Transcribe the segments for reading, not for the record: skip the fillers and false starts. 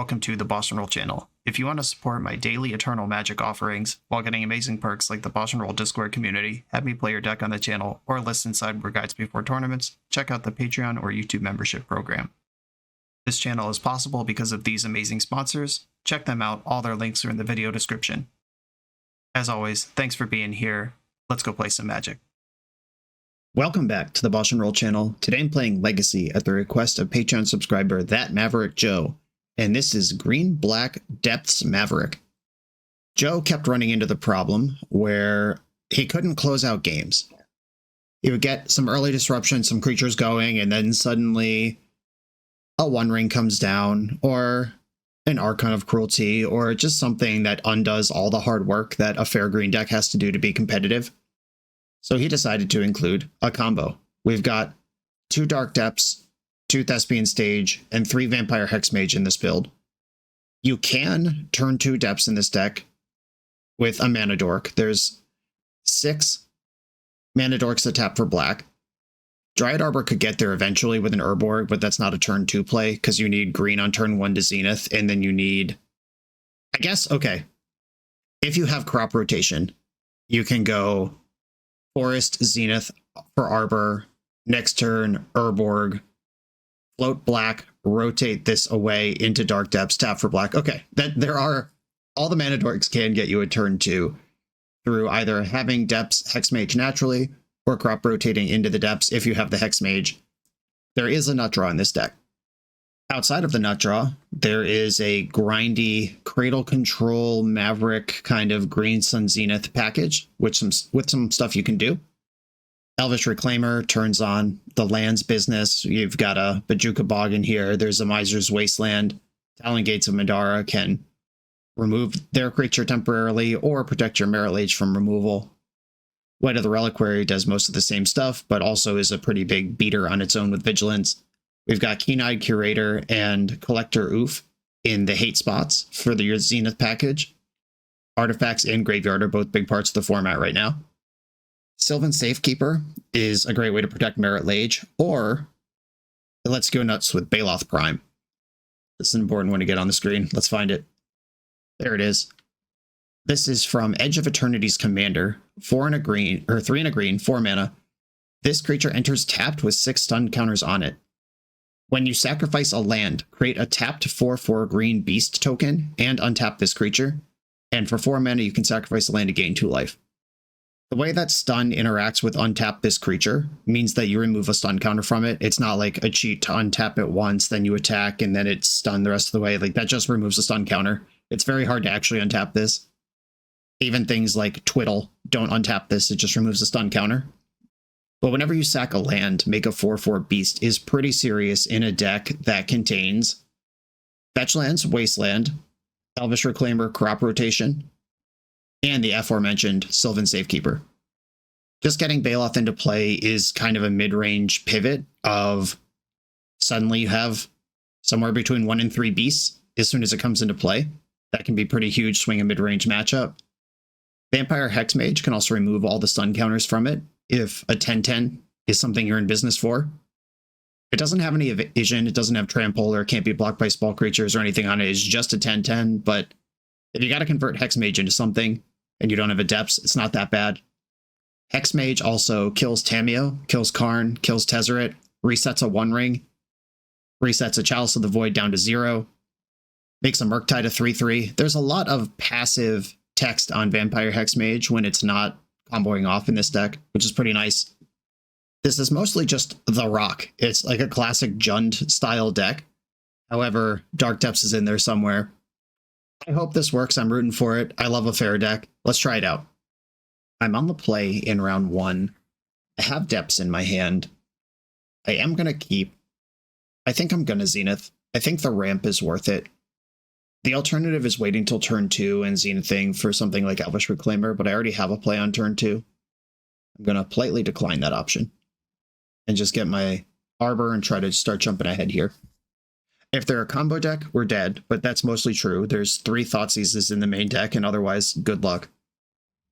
welcome to the BoshNRoll channel. If you want to support my daily Eternal Magic offerings while getting amazing perks like the BoshNRoll Discord community, have me play your deck on the channel, or listen sideboard guides before tournaments, check out the Patreon or YouTube membership program. This channel is possible because of these amazing sponsors. Check them out, all their links are in the video description. As always, thanks for being here. Let's go play some Magic. Welcome back to the BoshNRoll channel. Today I'm playing Legacy at the request of Patreon subscriber That Maverick Joe, and this is Green-Black Depths Maverick. Joe kept running into the problem where he couldn't close out games. He would get some early disruption, some creatures going, and then suddenly a One Ring comes down, or an Archon of Cruelty, or just something that undoes all the hard work that a fair green deck has to do to be competitive. So he decided to include a combo. We've got 2 Dark Depths, 2 Thespian Stage, and 3 Vampire Hexmage in this build. You can turn 2 Depths in this deck with a Mana Dork. There's 6 Mana Dorks that tap for black. Dryad Arbor could get there eventually with an Urborg, but that's not a turn 2 play because you need green on turn 1 to Zenith, and then you need... I guess, okay. If you have crop rotation, you can go Forest, Zenith for Arbor, next turn, Urborg, float black, rotate this away into Dark Depths, tap for black. Okay, there are... all the Mana Dorks can get you a turn 2 through either having Depths Hexmage naturally, or crop rotating into the Depths if you have the Hexmage. There is a nut draw in this deck. Outside of the nut draw, there is a grindy Cradle Control Maverick kind of Green Sun Zenith package with some stuff you can do. Elvish Reclaimer turns on the lands business. You've got a Bajuka Bog in here. There's a Miser's Wasteland. Talon Gates of Madara can remove their creature temporarily or protect your Marit Lage from removal. White of the Reliquary does most of the same stuff, but also is a pretty big beater on its own with Vigilance. We've got Keen-Eyed Curator and Collector Oof in the hate spots for the Zenith package. Artifacts and Graveyard are both big parts of the format right now. Sylvan Safekeeper is a great way to protect Marit Lage, or it lets you go nuts with Baloth Prime. This is an important one to get on the screen. Let's find it. There it is. This is from Edge of Eternity's Commander, 4 and a green, or 3 and a green, 4 mana. This creature enters tapped with 6 stun counters on it. When you sacrifice a land, create a tapped 4/4 green beast token and untap this creature. And for 4 mana, you can sacrifice a land to gain 2 life. The way that stun interacts with untap this creature means that you remove a stun counter from it. It's not like a cheat to untap it once, then you attack, and then it's stunned the rest of the way. Like, that just removes a stun counter. It's very hard to actually untap this. Even things like Twiddle don't untap this, it just removes a stun counter. But whenever you sack a land, make a 4/4 beast is pretty serious in a deck that contains Fetchlands, Wasteland, Elvish Reclaimer, Crop Rotation, and the aforementioned Sylvan Safekeeper. Just getting Baloth into play is kind of a mid-range pivot of suddenly you have somewhere between 1 and 3 beasts as soon as it comes into play. That can be pretty huge swing and mid-range matchup. Vampire Hexmage can also remove all the stun counters from it if a 10/10 is something you're in business for. It doesn't have any evasion, it doesn't have trample, or it can't be blocked by small creatures or anything on it. It's just a 10/10, but if you got to convert Hexmage into something and you don't have a Depths, it's not that bad. Hexmage also kills Tamiyo, kills Karn, kills Tezzeret, resets a One Ring, resets a Chalice of the Void down to 0, makes a Murktide a 3/3. There's a lot of passive text on Vampire Hexmage when it's not comboing off in this deck, which is pretty nice. This is mostly just the rock. It's like a classic Jund style deck. However, Dark Depths is in there somewhere. I hope this works. I'm rooting for it. I love a fair deck. Let's try it out. I'm on the play in round 1. I have Depths in my hand. I am going to keep. I think I'm going to Zenith. I think the ramp is worth it. The alternative is waiting till turn 2 and Zenithing for something like Elvish Reclaimer, but I already have a play on turn 2. I'm going to politely decline that option and just get my Arbor and try to start jumping ahead here. If they're a combo deck, we're dead, but that's mostly true. There's 3 Thoughtseizes in the main deck, and otherwise, good luck.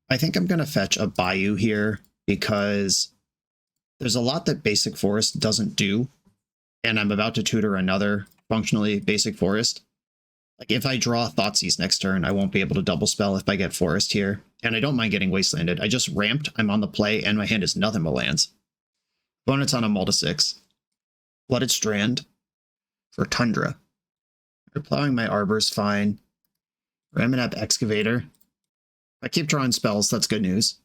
I think I'm going to fetch a Bayou here because there's a lot that Basic Forest doesn't do, and I'm about to tutor another functionally Basic Forest. Like, if I draw Thoughtseize next turn, I won't be able to double spell if I get Forest here. And I don't mind getting Wastelanded. I just ramped, I'm on the play, and my hand is nothing but lands. Opponent's on a Mull to 6. Flooded Strand for Tundra. Plowing my Arbor's fine. Raminap Excavator. If I keep drawing spells, that's good news.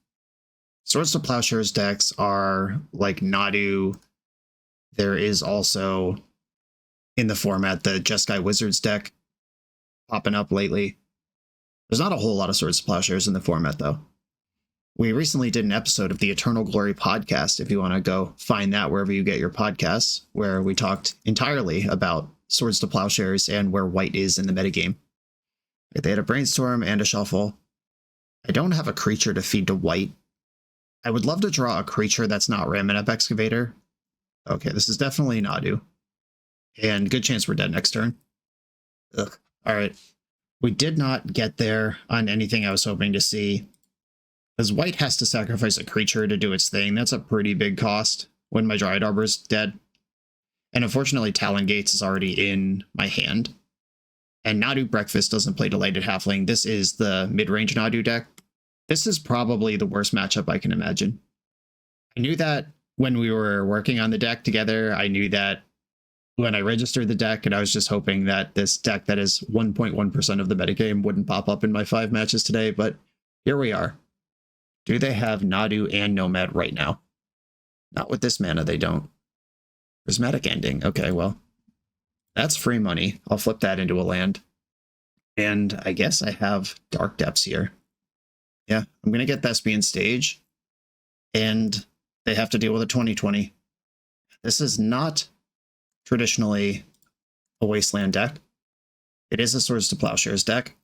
Swords to Plowshares decks are like Nadu. There is also, in the format, the Jeskai Wizards deck popping up lately. There's not a whole lot of Swords to Plowshares in the format, though. We recently did an episode of the Eternal Glory podcast, if you want to go find that wherever you get your podcasts, where we talked entirely about Swords to Plowshares and where white is in the metagame. They had a Brainstorm and a Shuffle. I don't have a creature to feed to white. I would love to draw a creature that's not Raminap Excavator. Okay, this is definitely Nadu. And good chance we're dead next turn. Ugh. Alright. We did not get there on anything I was hoping to see. Because white has to sacrifice a creature to do its thing. That's a pretty big cost when my Dryad Arbor's dead. And unfortunately, Talon Gates is already in my hand. And Nadu Breakfast doesn't play Delighted Halfling. This is the mid-range Nadu deck. This is probably the worst matchup I can imagine. I knew that when we were working on the deck together. I knew that when I registered the deck, and I was just hoping that this deck that is 1.1% of the metagame wouldn't pop up in my 5 matches today, but here we are. Do they have Nadu and Nomad right now? Not with this mana, they don't. Prismatic Ending. Okay, well, that's free money. I'll flip that into a land. And I guess I have Dark Depths here. Yeah, I'm going to get Thespian Stage. And they have to deal with a 2020. This is not traditionally a Wasteland deck. It is a Swords to Plowshares deck.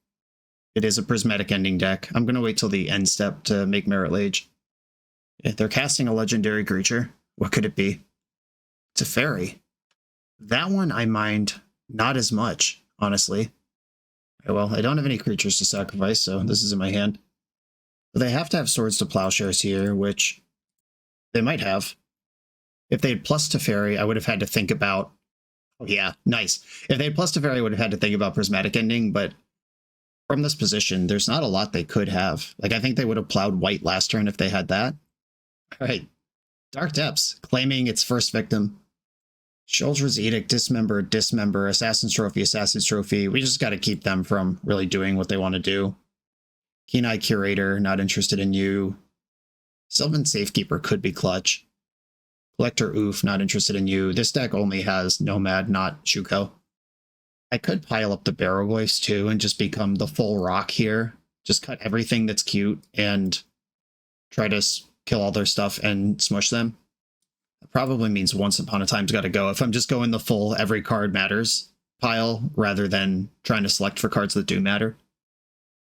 It is a Prismatic Ending deck. I'm going to wait till the end step to make Marit Lage. Yeah, they're casting a legendary creature. What could it be? It's a fairy. That one I mind not as much, honestly. Well, I don't have any creatures to sacrifice, so this is in my hand. But they have to have Swords to Plowshares here, which they might have. If they had plus Teferi, I would have had to think about... Oh yeah, nice. If they had plus Teferi, I would have had to think about Prismatic Ending, but from this position, there's not a lot they could have. Like, I think they would have plowed white last turn if they had that. All right. Dark Depths, claiming its first victim. Shuldre's Edict, Dismember, Dismember, Assassin's Trophy, Assassin's Trophy. We just got to keep them from really doing what they want to do. Keen-Eye Curator, not interested in you. Sylvan Safekeeper could be clutch. Collector Oof, not interested in you. This deck only has Nomad, not Shuko. I could pile up the Barrowvoice too and just become the full rock here. Just cut everything that's cute and try to kill all their stuff and smush them. That probably means Once Upon a Time's got to go. If I'm just going the full every card matters pile rather than trying to select for cards that do matter.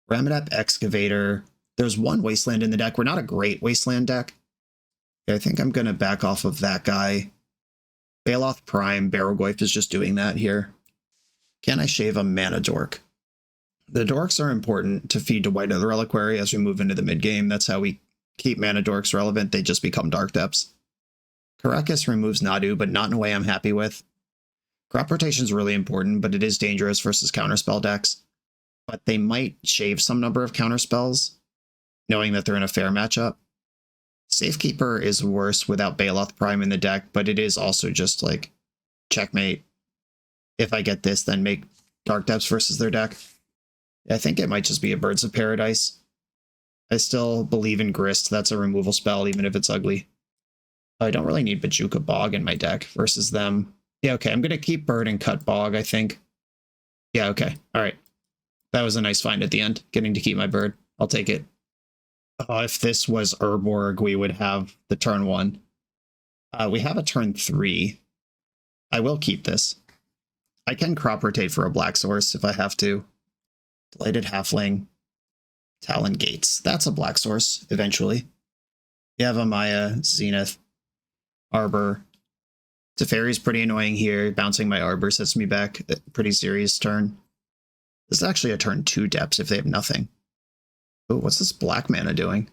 Raminap Excavator. There's one Wasteland in the deck. We're not a great Wasteland deck. I think I'm going to back off of that guy. Baloth Prime, Barrowvoice is just doing that here. Can I shave a Mana Dork? The Dorks are important to feed to White of the Reliquary as we move into the mid-game. That's how we keep Mana Dorks relevant. They just become Dark Depths. Karakas removes Nadu, but not in a way I'm happy with. Crop Rotation is really important, but it is dangerous versus counterspell decks. But they might shave some number of counterspells, knowing that they're in a fair matchup. Safekeeper is worse without Baloth Prime in the deck, but it is also just like checkmate. If I get this, then make Dark Depths versus their deck. I think it might just be a Birds of Paradise. I still believe in Grist. That's a removal spell, even if it's ugly. I don't really need Bajuka Bog in my deck versus them. Yeah, okay, I'm going to keep Bird and cut Bog, I think. Yeah, okay, all right. That was a nice find at the end, getting to keep my Bird. I'll take it. If this was Urborg, we would have the turn 1. We have a turn 3. I will keep this. I can crop rotate for a black source if I have to. Delighted Halfling. Talon Gates. That's a black source, eventually. Yavimaya, Zenith, Arbor. Teferi's pretty annoying here. Bouncing my Arbor sets me back. A pretty serious turn. This is actually a turn 2 depths if they have nothing. Oh, what's this black mana doing?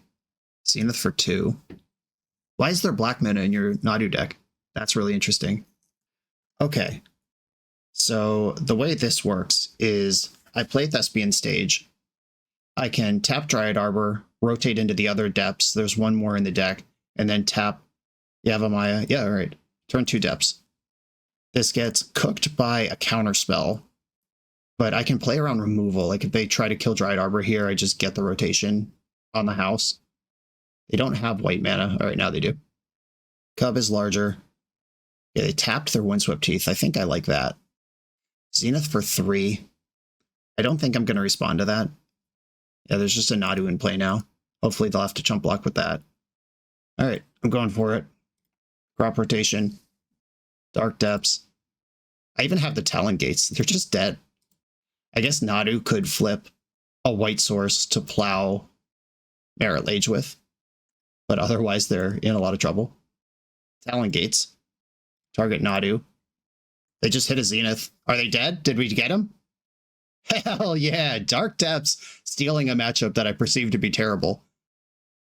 Zenith for 2. Why is there black mana in your Nadu deck? That's really interesting. Okay. So the way this works is I play Thespian Stage. I can tap Dryad Arbor, rotate into the other depths. There's one more in the deck, and then tap Yavimaya. Yeah, all right. Turn 2 depths. This gets cooked by a counter spell, but I can play around removal. Like if they try to kill Dryad Arbor here, I just get the rotation on the house. They don't have white mana. All right, now they do. Cub is larger. Yeah, they tapped their Windswept Teeth. I think I like that. Zenith for 3. I don't think I'm going to respond to that. Yeah, there's just a Nadu in play now. Hopefully they'll have to chump block with that. All right, I'm going for it. Crop rotation. Dark Depths. I even have the Talon Gates. They're just dead. I guess Nadu could flip a white source to plow Marit Lage with, but otherwise they're in a lot of trouble. Talon Gates. Target Nadu. They just hit a Zenith. Are they dead? Did we get him? Hell yeah, Dark Depths stealing a matchup that I perceived to be terrible.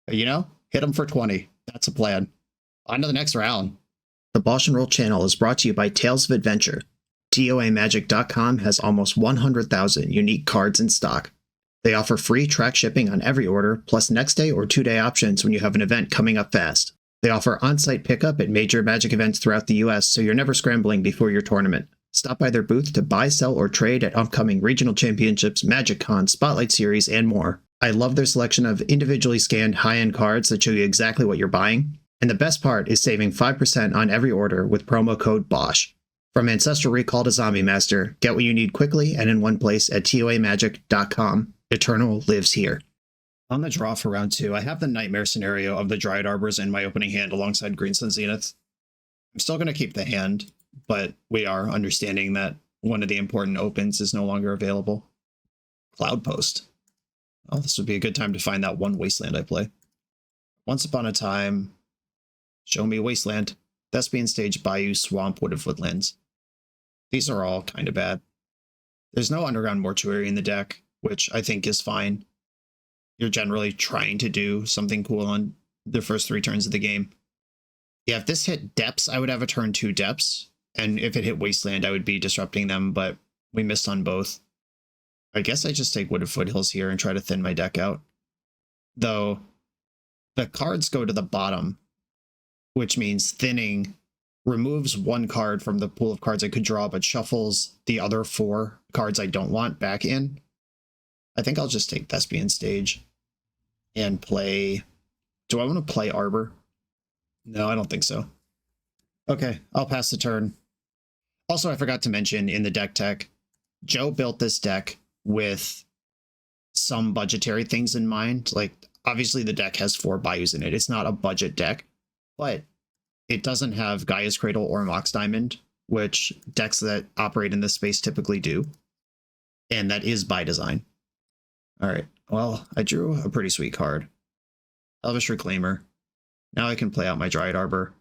You know, hit him for 20. That's a plan. On to the next round. The BoshNRoll channel is brought to you by Tales of Adventure. TOAMagic.com has almost 100,000 unique cards in stock. They offer free track shipping on every order, plus next day or 2-day options when you have an event coming up fast. They offer on-site pickup at major Magic events throughout the US, so you're never scrambling before your tournament. Stop by their booth to buy, sell, or trade at upcoming regional championships, Magic Con, Spotlight Series, and more. I love their selection of individually scanned high-end cards that show you exactly what you're buying. And the best part is saving 5% on every order with promo code BOSH. From Ancestral Recall to Zombie Master, get what you need quickly and in one place at TOAMagic.com. Eternal lives here. On the draw for round 2, I have the Nightmare scenario of the Dryad Arbors in my opening hand alongside Greensun Zenith. I'm still going to keep the hand, but we are understanding that one of the important opens is no longer available. Cloud Post. Oh, this would be a good time to find that one Wasteland I play. Once Upon a Time, Show Me Wasteland, Thespian Stage, Bayou, Swamp, Wooded Woodlands. These are all kind of bad. There's no Underground Mortuary in the deck, which I think is fine. You're generally trying to do something cool on the first 3 turns of the game. Yeah, if this hit Depths, I would have a turn 2 Depths, and if it hit Wasteland, I would be disrupting them, but we missed on both. I guess I just take Wooded Foothills here and try to thin my deck out. Though, the cards go to the bottom, which means thinning removes 1 card from the pool of cards I could draw, but shuffles the other 4 cards I don't want back in. I think I'll just take Thespian Stage and play... Do I want to play Arbor? No, I don't think so. Okay, I'll pass the turn. Also, I forgot to mention in the deck tech, Joe built this deck with some budgetary things in mind. Like, obviously the deck has 4 Bayous in it. It's not a budget deck, but it doesn't have Gaia's Cradle or Mox Diamond, which decks that operate in this space typically do. And that is by design. All right, well, I drew a pretty sweet card. Elvish Reclaimer. Now I can play out my Dryad Arbor.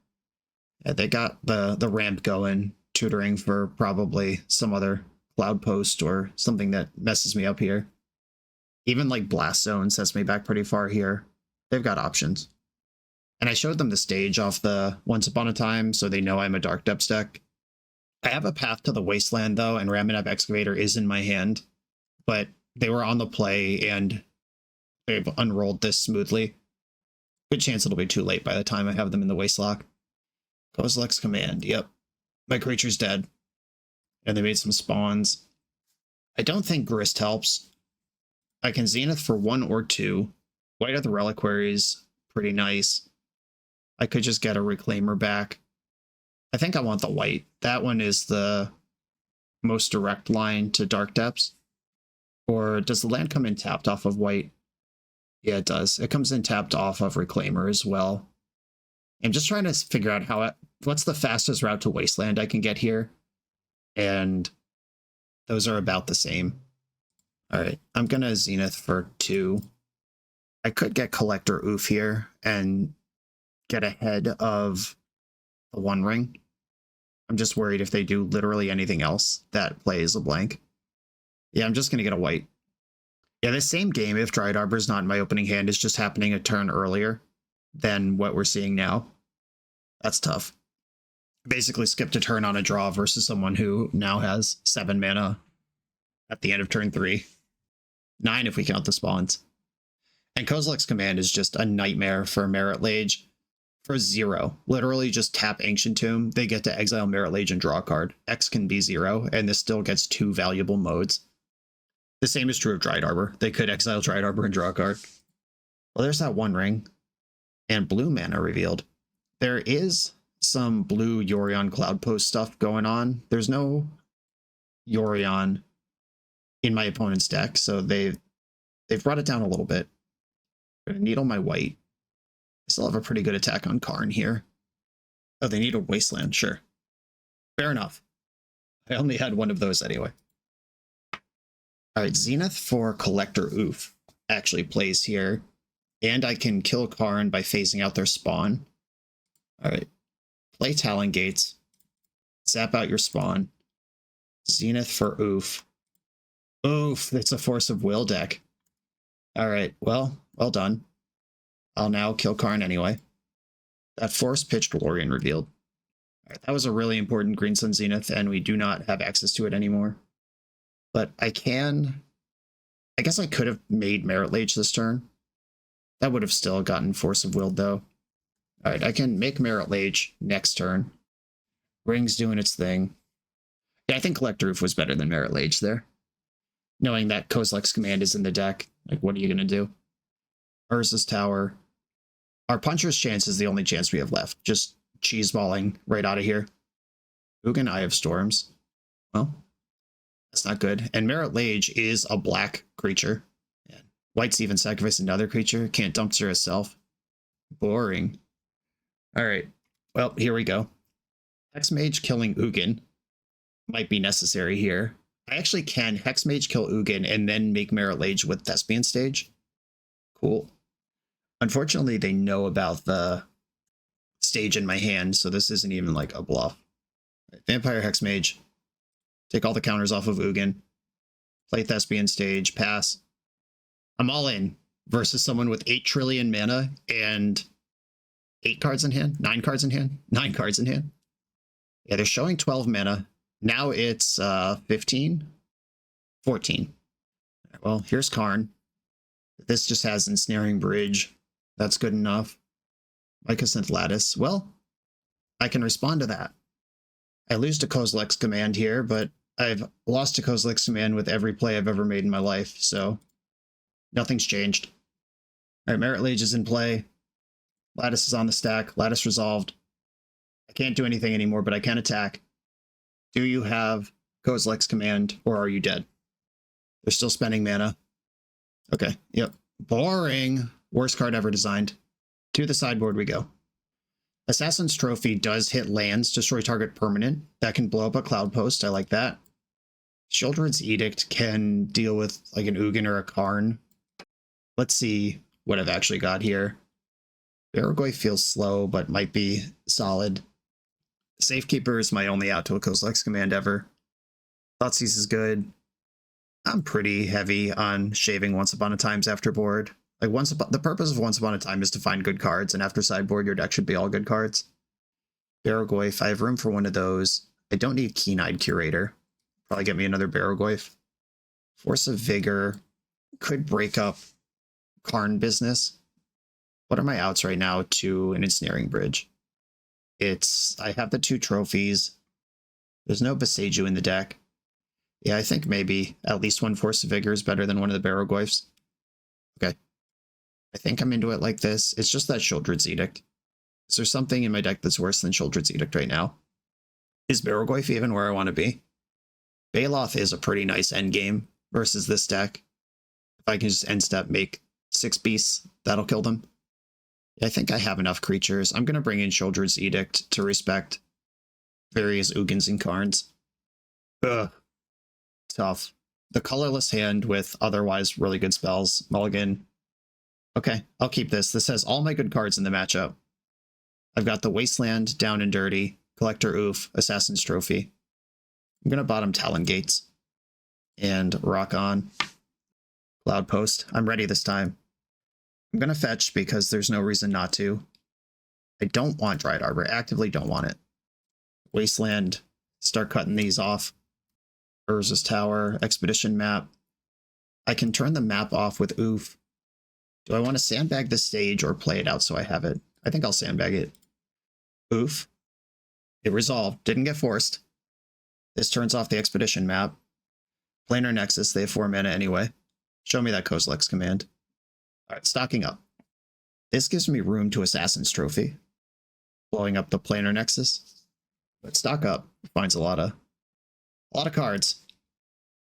Yeah, they got the ramp going, tutoring for probably some other Cloud Post or something that messes me up here. Even like Blast Zone sets me back pretty far here. They've got options. And I showed them the stage off the Once Upon a Time, so they know I'm a Dark Depths deck. I have a Path to the Wasteland, though, and Ramunap Excavator is in my hand, but they were on the play, and they've unrolled this smoothly. Good chance it'll be too late by the time I have them in the Wastelock. Kozilek's Command, yep. My creature's dead. And they made some spawns. I don't think Grist helps. I can Zenith for 1 or 2. White at the Reliquaries, pretty nice. I could just get a Reclaimer back. I think I want the white. That one is the most direct line to Dark Depths. Or does the land come in tapped off of white? Yeah, it does. It comes in tapped off of Reclaimer as well. I'm just trying to figure out what's the fastest route to Wasteland I can get here. And those are about the same. All right, I'm going to Zenith for 2. I could get Collector Oof here and get ahead of the One Ring. I'm just worried if they do literally anything else, that plays a blank. Yeah, I'm just going to get a white. Yeah, this same game, if Dryad Arbor is not in my opening hand, is just happening a turn earlier than what we're seeing now. That's tough. Basically skipped a turn on a draw versus someone who now has 7 mana at the end of turn 3. 9 if we count the spawns. And Kozilek's Command is just a nightmare for Marit Lage for 0. Literally just tap Ancient Tomb. They get to exile Marit Lage and draw a card. X can be 0, and this still gets 2 valuable modes. The same is true of Dried Arbor. They could exile Dried Arbor and draw a card. Well, there's that one ring. And blue mana revealed. There is some blue Yorion Cloudpost stuff going on. There's no Yorion in my opponent's deck, so they've brought it down a little bit. I'm gonna needle my white. I still have a pretty good attack on Karn here. Oh, they need a Wasteland, sure. Fair enough. I only had one of those anyway. Alright, Zenith for Collector Oof actually plays here. And I can kill Karn by phasing out their spawn. Alright. Play Talon Gates. Zap out your spawn. Zenith for Oof. Oof, it's a Force of Will deck. Alright, well done. I'll now kill Karn anyway. That Force pitched Lorien revealed. Alright, that was a really important Green Sun Zenith, and we do not have access to it anymore. But I guess I could have made Marit Lage this turn. That would have still gotten Force of Will, though. Alright, I can make Marit Lage next turn. Ring's doing its thing. Yeah, I think Collector Roof was better than Marit Lage there. Knowing that Kozilek's Command is in the deck, like, what are you going to do? Urza's Tower. Our Puncher's Chance is the only chance we have left. Just cheeseballing right out of here. Ugin, Eye of Storms. Well, that's not good. And Marit Lage is a black creature. And white's even sacrifice another creature. Can't dumpster herself. Boring. Alright. Well, here we go. Hexmage killing Ugin might be necessary here. I actually can Hexmage kill Ugin and then make Marit Lage with Thespian Stage. Cool. Unfortunately, they know about the stage in my hand, so this isn't even like a bluff. Right, Vampire Hexmage. Take all the counters off of Ugin. Play Thespian Stage. Pass. I'm all in versus someone with 8 trillion mana and 8 cards in hand? 9 cards in hand? 9 cards in hand? Yeah, they're showing 12 mana. Now it's 15? 14. Well, here's Karn. This just has Ensnaring Bridge. That's good enough. Mycosynth Lattice. Well, I can respond to that. I lose to Kozilek's Command here, but I've lost to Kozilek's Command with every play I've ever made in my life, so nothing's changed. Alright, Marit Lage is in play. Lattice is on the stack. Lattice resolved. I can't do anything anymore, but I can attack. Do you have Kozilek's Command, or are you dead? They're still spending mana. Okay, yep. Boring. Worst card ever designed. To the sideboard we go. Assassin's Trophy does hit lands, destroy target permanent. That can blow up a Cloud Post. I like that. Sheoldred's Edict can deal with like an Ugin or a Karn. Let's see what I've actually got here. Baragoi feels slow, but might be solid. Safekeeper is my only out to a Kozilek's Command ever. Thoughtseize is good. I'm pretty heavy on shaving Once Upon a Times after board. Like the purpose of Once Upon a Time is to find good cards, and after sideboard, your deck should be all good cards. Baragoi, I have room for one of those. I don't need Keen-Eyed Curator. Probably get me another Baragoi. Force of Vigor could break up Karn business. What are my outs right now to an Ensnaring Bridge? I have the 2 trophies. There's no Beseiju in the deck. Yeah, I think maybe at least one Force of Vigor is better than one of the Barogoyfs. Okay. I think I'm into it like this. It's just that Sheoldred's Edict. Is there something in my deck that's worse than Sheoldred's Edict right now? Is Barogoyf even where I want to be? Baloth is a pretty nice endgame versus this deck. If I can just end step make 6 beasts, that'll kill them. I think I have enough creatures. I'm going to bring in Sheoldred's Edict to respect various Ugins and Karns. Ugh. Tough. The colorless hand with otherwise really good spells. Mulligan. Okay, I'll keep this. This has all my good cards in the matchup. I've got the Wasteland, Down and Dirty, Collector Oof, Assassin's Trophy. I'm going to bottom Talon Gates and rock on. Cloud Post. I'm ready this time. I'm going to fetch because there's no reason not to. I don't want Dried Arbor. Actively don't want it. Wasteland. Start cutting these off. Urza's Tower, Expedition map. I can turn the map off with Oof. Do I want to sandbag the stage or play it out so I have it? I think I'll sandbag it. Oof. It resolved. Didn't get forced. This turns off the Expedition map. Planar Nexus, they have 4 mana anyway. Show me that Kozilek's command. Alright, stocking up. This gives me room to Assassin's Trophy. Blowing up the Planar Nexus. But stock up finds a lot of cards.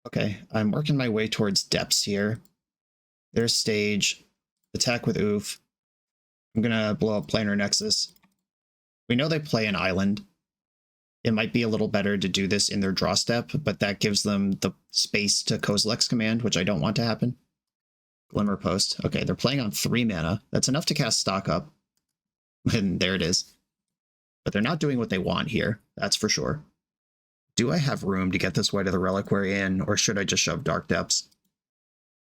Okay, I'm working my way towards depths here. There's stage. Attack with Oof. I'm gonna blow up Planar Nexus. We know they play an island. It might be a little better to do this in their draw step, but that gives them the space to Kozilek's command, which I don't want to happen. Glimmer Post. Okay, they're playing on 3 mana. That's enough to cast stock up. And there it is. But they're not doing what they want here, that's for sure. Do I have room to get this White of the Reliquary in, or should I just shove Dark Depths?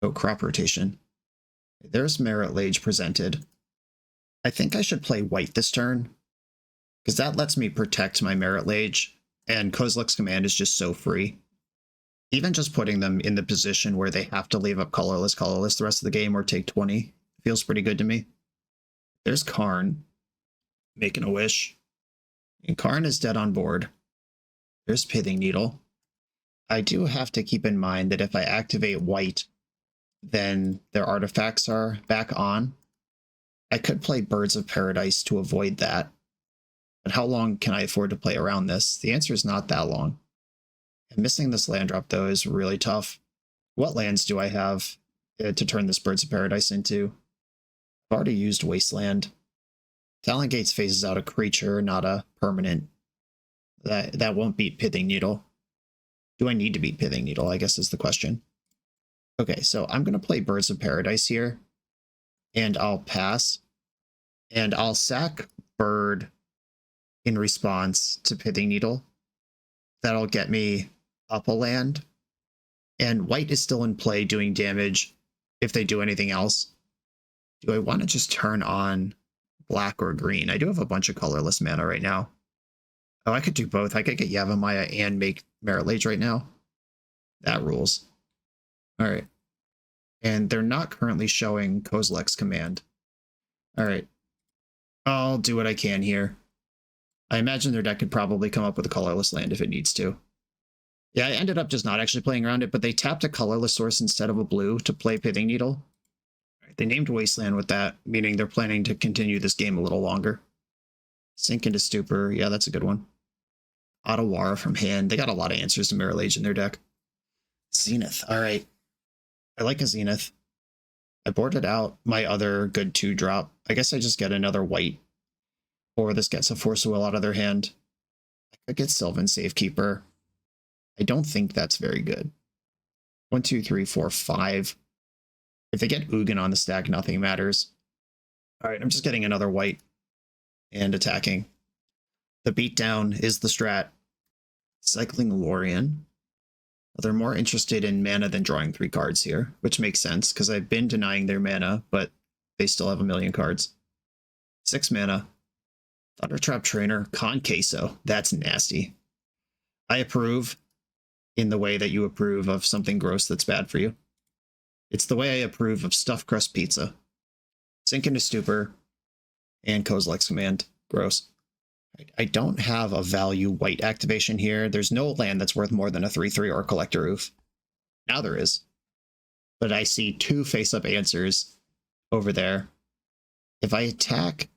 Oh, crop rotation. There's Marit Lage presented. I think I should play white this turn, because that lets me protect my Marit Lage, and Kozilek's command is just so free. Even just putting them in the position where they have to leave up colorless the rest of the game or take 20 feels pretty good to me. There's Karn, making a wish. And Karn is dead on board. There's Pithing Needle. I do have to keep in mind that if I activate white, then their artifacts are back on. I could play Birds of Paradise to avoid that. But how long can I afford to play around this? The answer is not that long. And missing this land drop, though, is really tough. What lands do I have to turn this Birds of Paradise into? I've already used Wasteland. Talon Gates phases out a creature, not a permanent. That won't beat Pithing Needle. Do I need to beat Pithing Needle, I guess is the question. Okay, so I'm going to play Birds of Paradise here. And I'll pass. And I'll sack Bird in response to Pithing Needle. That'll get me up a land. And white is still in play doing damage if they do anything else. Do I want to just turn on black or green? I do have a bunch of colorless mana right now. Oh, I could do both. I could get Yavimaya and make Marit Lage right now. That rules. All right. And they're not currently showing Kozilek's command. All right. I'll do what I can here. I imagine their deck could probably come up with a colorless land if it needs to. Yeah, I ended up just not actually playing around it, but they tapped a colorless source instead of a blue to play Pithing Needle. All right, they named Wasteland with that, meaning they're planning to continue this game a little longer. Sink into Stupor. Yeah, that's a good one. Otawara from hand. They got a lot of answers to Marit Lage in their deck. Zenith. All right. I like a Zenith. I boarded out my other good 2-drop. I guess I just get another white. Or this gets a Force of Will out of their hand. I could get Sylvan Safekeeper. I don't think that's very good. 1, 2, 3, 4, 5. If they get Ugin on the stack, nothing matters. All right, I'm just getting another white and attacking. The beatdown is the strat. Cycling Lorien. They're more interested in mana than drawing 3 cards here, which makes sense because I've been denying their mana, but they still have a million cards. 6 mana. Thundertrap Trainer, Con Queso. That's nasty. I approve in the way that you approve of something gross that's bad for you. It's the way I approve of stuffed crust pizza. Sink into Stupor and Kozilek's command. Gross. I don't have a value white activation here. There's no land that's worth more than a 3/3 or Collector Oof. Now there is. But I see 2 face-up answers over there. If I attack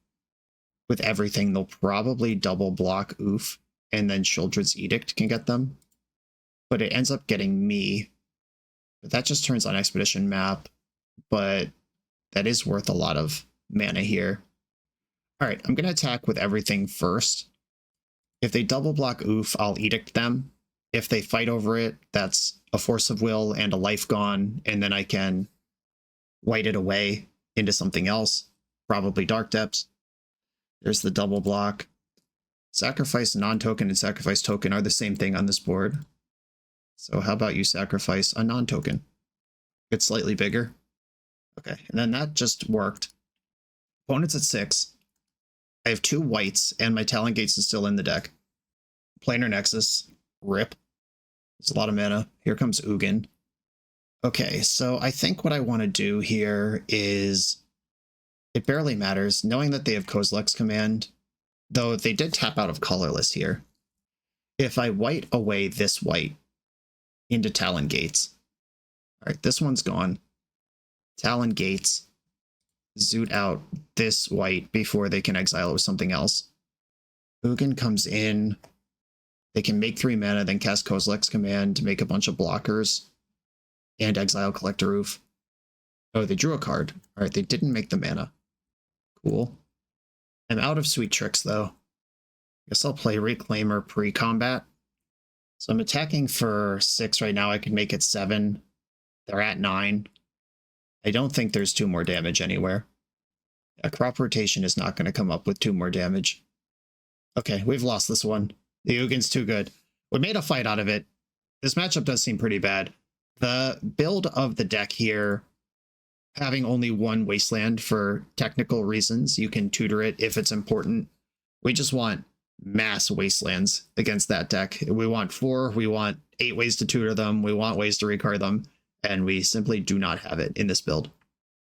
with everything, they'll probably double block Oof, and then Children's Edict can get them. But it ends up getting me. But that just turns on Expedition map, but that is worth a lot of mana here. All right, I'm going to attack with everything first. If they double block Oof, I'll Edict them. If they fight over it, that's a Force of Will and a life gone, and then I can white it away into something else, probably Dark Depths. There's the double block. Sacrifice non-token and sacrifice token are the same thing on this board. So how about you sacrifice a non-token? It's slightly bigger. Okay, and then that just worked. Opponent's at 6. I have 2 whites, and my Talon Gates is still in the deck. Planar Nexus, rip. There's a lot of mana. Here comes Ugin. Okay, so I think what I want to do here is, it barely matters, knowing that they have Kozilek's Command, though they did tap out of colorless here. If I white away this white into Talon Gates. All right, this one's gone. Talon Gates, zoot out this white before they can exile it with something else. Ugin comes in. They can make 3 mana, then cast Kozilek's Command to make a bunch of blockers and exile Collector Roof. Oh, they drew a card. All right, they didn't make the mana. Cool. I'm out of sweet tricks, though. Guess I'll play Reclaimer pre-combat. So I'm attacking for 6 right now. I can make it 7. They're at 9. I don't think there's 2 more damage anywhere. A crop rotation is not going to come up with 2 more damage. Okay, we've lost this one. The Ugin's too good. We made a fight out of it. This matchup does seem pretty bad. The build of the deck here, having only 1 Wasteland for technical reasons, you can tutor it if it's important. We just want mass Wastelands against that deck. We want 4, we want 8 ways to tutor them, we want ways to recard them, and we simply do not have it in this build.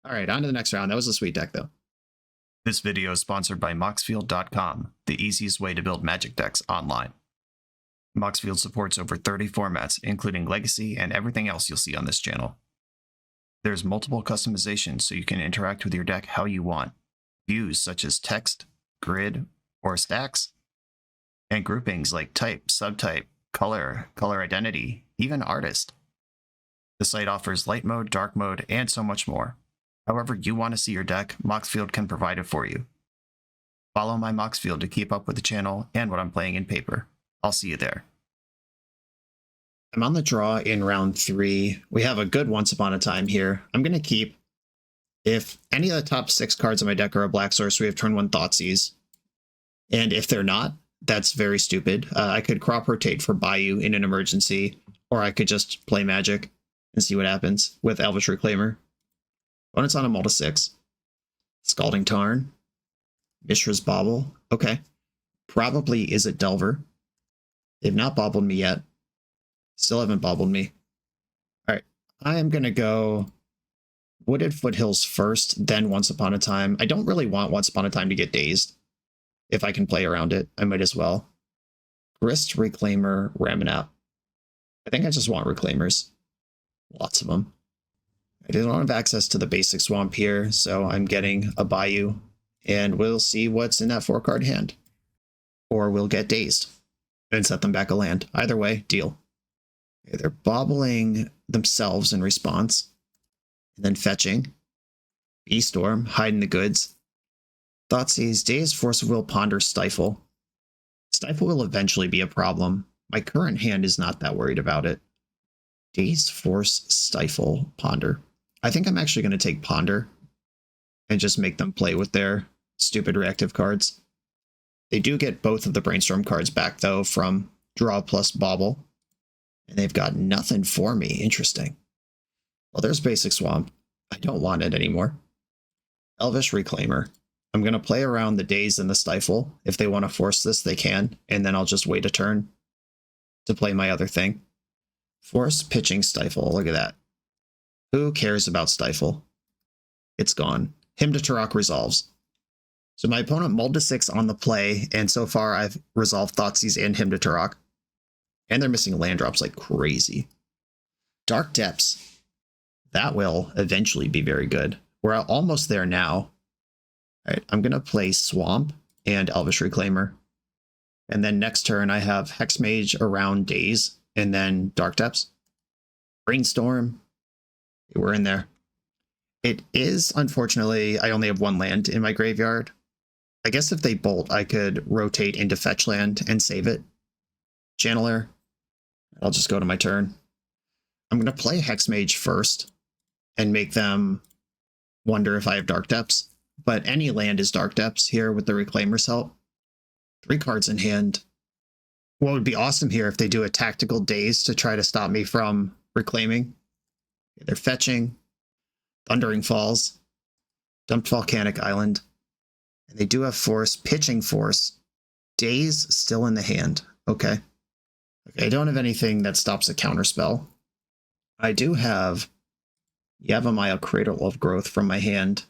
Alright, on to the next round. That was a sweet deck, though. This video is sponsored by Moxfield.com, the easiest way to build Magic decks online. Moxfield supports over 30 formats, including Legacy and everything else you'll see on this channel. There's multiple customizations so you can interact with your deck how you want. Views such as text, grid, or stacks, and groupings like type, subtype, color, color identity, even artist. The site offers light mode, dark mode, and so much more. However you want to see your deck, Moxfield can provide it for you. Follow my Moxfield to keep up with the channel and what I'm playing in paper. I'll see you there. I'm on the draw in round 3. We have a good Once Upon a Time here. I'm going to keep. If any of the top 6 cards in my deck are a black source, we have turn 1 Thoughtseize. And if they're not, that's very stupid. I could crop rotate for Bayou in an emergency, or I could just play Magic and see what happens with Elvish Reclaimer. When it's on a mull to 6. Scalding Tarn. Mishra's Bauble. Okay. Probably is it Delver. They've not bobbled me yet. Still haven't bobbled me. Alright. I am going to go Wooded Foothills first, then Once Upon a Time. I don't really want Once Upon a Time to get dazed. If I can play around it, I might as well. Grist, Reclaimer, Ramanap. I think I just want Reclaimers. Lots of them. I don't have access to the basic swamp here, so I'm getting a Bayou, and we'll see what's in that 4-card hand. Or we'll get dazed and set them back a land. Either way, deal. Okay, they're bobbling themselves in response, and then fetching. Beastorm, hiding the goods. Thoughtseize, Daze, Force of Will, Ponder, Stifle. Stifle will eventually be a problem. My current hand is not that worried about it. Daze, Force, Stifle, Ponder. I think I'm actually going to take Ponder and just make them play with their stupid reactive cards. They do get both of the Brainstorm cards back, though, from Draw plus Bobble. And they've got nothing for me. Interesting. Well, there's Basic Swamp. I don't want it anymore. Elvish Reclaimer. I'm going to play around the Daze and the Stifle. If they want to force this, they can. And then I'll just wait a turn to play my other thing. Force, Pitching, Stifle. Look at that. Who cares about Stifle? It's gone. Hymn to Turok resolves. So my opponent mulled to 6 on the play, and so far I've resolved Thoughtseize and Hymn to Turok. And they're missing land drops like crazy. Dark Depths. That will eventually be very good. We're almost there now. Alright, I'm going to play Swamp and Elvish Reclaimer. And then next turn I have Hexmage around Daze, and then Dark Depths. Brainstorm. We're in there. It is, unfortunately, I only have 1 land in my graveyard. I guess if they bolt, I could rotate into fetch land and save it. Channeler. I'll just go to my turn. I'm going to play Hexmage first and make them wonder if I have Dark Depths. But any land is Dark Depths here with the Reclaimer's help. 3 cards in hand. What would be awesome here if they do a tactical Daze to try to stop me from reclaiming. They're fetching. Thundering Falls. Dumped Volcanic Island. And they do have Force. Pitching Force. Daze still in the hand. Okay. Okay, I don't have anything that stops a counterspell. I do have Yavimaya Cradle of Growth from my hand,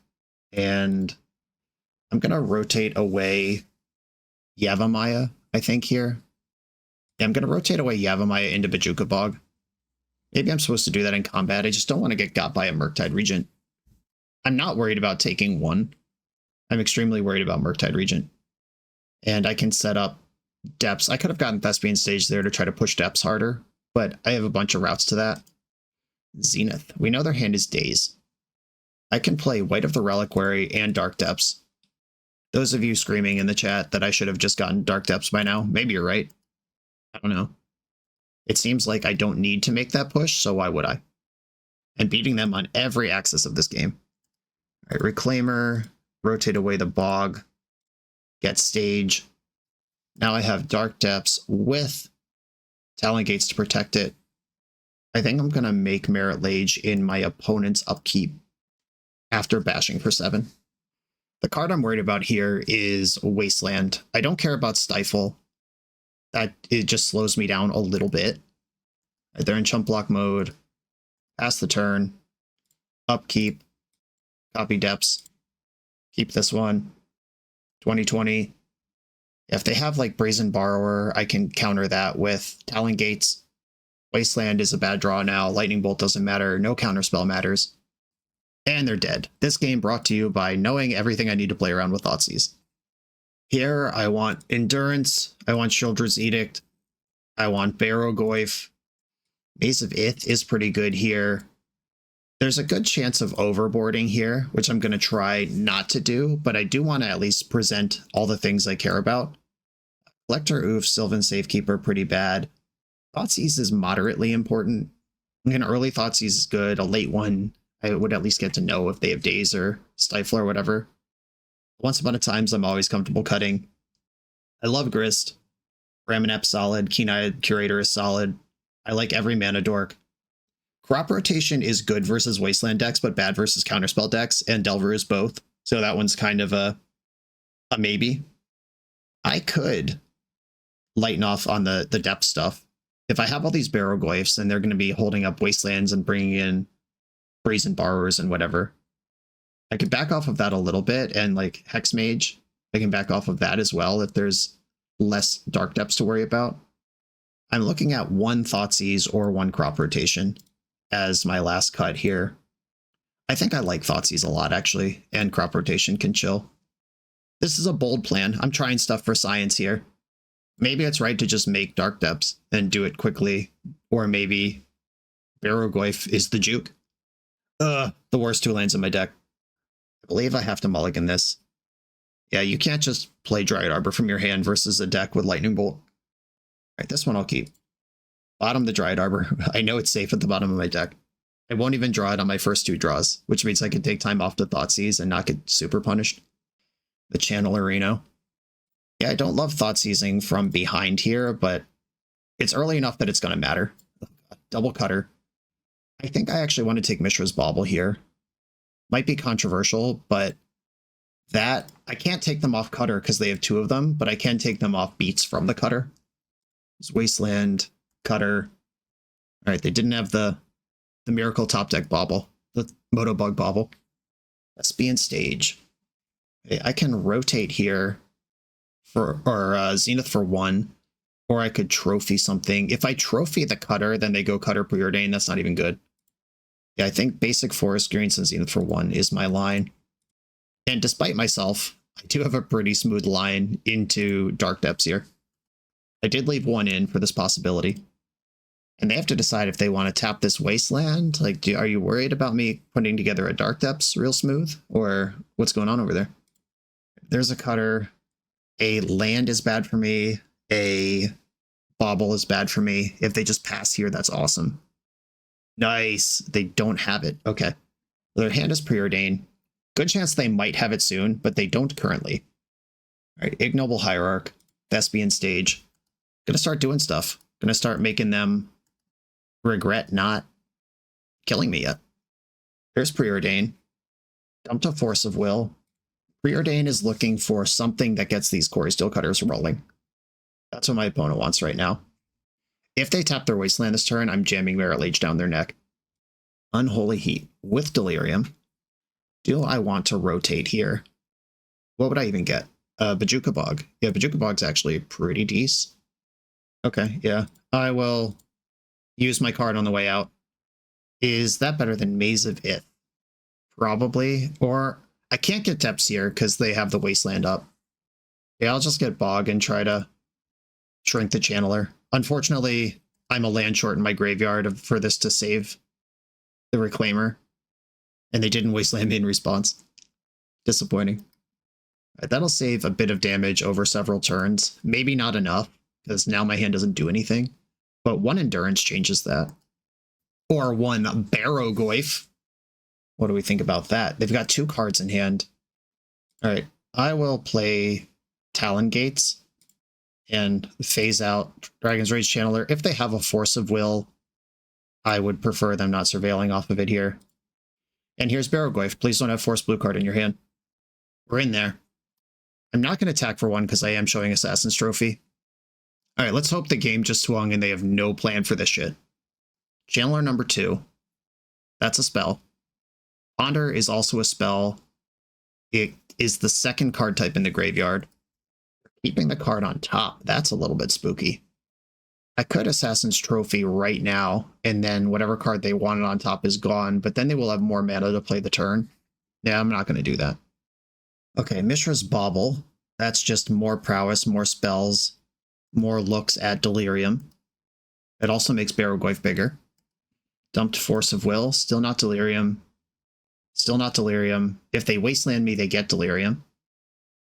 and I'm going to rotate away Yavimaya, I think, here. Yeah, I'm going to rotate away Yavimaya into Bajuka Bog. Maybe I'm supposed to do that in combat. I just don't want to get got by a Murktide Regent. I'm not worried about taking one. I'm extremely worried about Murktide Regent. And I can set up depths. I could have gotten Thespian Stage there to try to push depths harder, but I have a bunch of routes to that. Zenith. We know their hand is Daze. I can play White of the Reliquary and Dark Depths. Those of you screaming in the chat that I should have just gotten Dark Depths by now, maybe you're right. I don't know. It seems like I don't need to make that push, so why would I? And beating them on every axis of this game. All right, Reclaimer, rotate away the Bog, get Stage. Now I have Dark Depths with Talon Gates to protect it. I think I'm going to make Marit Lage in my opponent's upkeep after bashing for 7. The card I'm worried about here is Wasteland. I don't care about Stifle. It just slows me down a little bit. They're in chump block mode. Pass the turn. Upkeep. Copy depths. Keep this one. 2020. If they have like Brazen Borrower, I can counter that with Talon Gates. Wasteland is a bad draw now. Lightning Bolt doesn't matter. No counterspell matters. And they're dead. This game brought to you by knowing everything I need to play around with Thoughtseize. Here, I want Endurance. I want Children's Edict. I want Barrow-Goyf. Maze of Ith is pretty good here. There's a good chance of overboarding here, which I'm going to try not to do, but I do want to at least present all the things I care about. Collector Oof, Sylvan Safekeeper, pretty bad. Thoughtseize is moderately important. An early Thoughtseize is good. A late one, I would at least get to know if they have Daze or Stifle or whatever. Once upon a time, I'm always comfortable cutting. I love Grist. Ramanep solid. Keen-Eyed Curator is solid. I like every mana dork. Crop Rotation is good versus Wasteland decks, but bad versus Counterspell decks, and Delver is both. So that one's kind of a maybe. I could lighten off on the depth stuff. If I have all these Barrow-Goyfs, then they're going to be holding up Wastelands and bringing in Brazen Borrowers and whatever. I could back off of that a little bit, and like Hex Mage, I can back off of that as well if there's less Dark Depths to worry about. I'm looking at one Thoughtseize or one Crop Rotation as my last cut here. I think I like Thoughtseize a lot, actually, and Crop Rotation can chill. This is a bold plan. I'm trying stuff for science here. Maybe it's right to just make Dark Depths and do it quickly, or maybe Barrow-Goyf is the juke. The worst 2 lands in my deck. I believe I have to mulligan this. Yeah, you can't just play Dryad Arbor from your hand versus a deck with Lightning Bolt. All right, this one I'll keep. Bottom the Dryad Arbor. I know it's safe at the bottom of my deck. I won't even draw it on my first 2 draws, which means I can take time off to Thoughtseize and not get super punished. The Channeler Reno. Yeah, I don't love Thoughtseizing from behind here, but it's early enough that it's going to matter. Double Cutter. I think I actually want to take Mishra's Bauble here. Might be controversial, but that I can't take them off Cutter because they have 2 of them, but I can take them off beats from the Cutter. It's Wasteland, Cutter. All right, they didn't have the Miracle Top Deck Bauble, the Motobug Bauble. Thespian Stage. Okay, I can rotate here for Zenith for 1, or I could trophy something. If I trophy the Cutter, then they go Cutter Preordain. That's not even good. Yeah, I think basic Forest Greens and Zenith for 1 is my line. And despite myself, I do have a pretty smooth line into Dark Depths here. I did leave 1 in for this possibility. And they have to decide if they want to tap this Wasteland. Like, are you worried about me putting together a Dark Depths real smooth? Or what's going on over there? There's a Cutter. A land is bad for me. A Bauble is bad for me. If they just pass here, that's awesome. Nice. They don't have it. Okay. Their hand is Preordain. Good chance they might have it soon, but they don't currently. All right. Ignoble Hierarch. Thespian Stage. Gonna start doing stuff. Gonna start making them regret not killing me yet. Here's Preordain. Dumped a Force of Will. Preordain is looking for something that gets these Quarry Steel Cutters rolling. That's what my opponent wants right now. If they tap their Wasteland this turn, I'm jamming Marit Lage down their neck. Unholy Heat with Delirium. Do I want to rotate here? What would I even get? Bajuka Bog. Yeah, Bajuka Bog's actually pretty decent. Okay, yeah. I will use my card on the way out. Is that better than Maze of Ith? Probably. Or I can't get Depths here because they have the Wasteland up. Yeah, I'll just get Bog and try to shrink the Channeler. Unfortunately, I'm a land short in my graveyard for this to save the Reclaimer. And they didn't Wasteland me in response. Disappointing. All right, that'll save a bit of damage over several turns. Maybe not enough, because now my hand doesn't do anything. But 1 Endurance changes that. Or 1 Barrogoyf. What do we think about that? They've got 2 cards in hand. All right, I will play Talon Gates and phase out Dragon's Rage Channeler. If they have a Force of Will, I would prefer them not surveilling off of it here. And here's Barrogoyf. Please don't have Force Blue card in your hand. We're in there. I'm not going to attack for 1 because I am showing Assassin's Trophy. All right, let's hope the game just swung and they have no plan for this shit. Channeler number 2. That's a spell. Ponder is also a spell. It is the 2nd card type in the graveyard. Keeping the card on top, that's a little bit spooky. I could Assassin's Trophy right now, and then whatever card they wanted on top is gone, but then they will have more mana to play the turn. Yeah, I'm not going to do that. Okay, Mishra's Bauble. That's just more prowess, more spells, more looks at Delirium. It also makes Barrogoyf bigger. Dumped Force of Will, still not Delirium. Still not Delirium. If they Wasteland me, they get Delirium.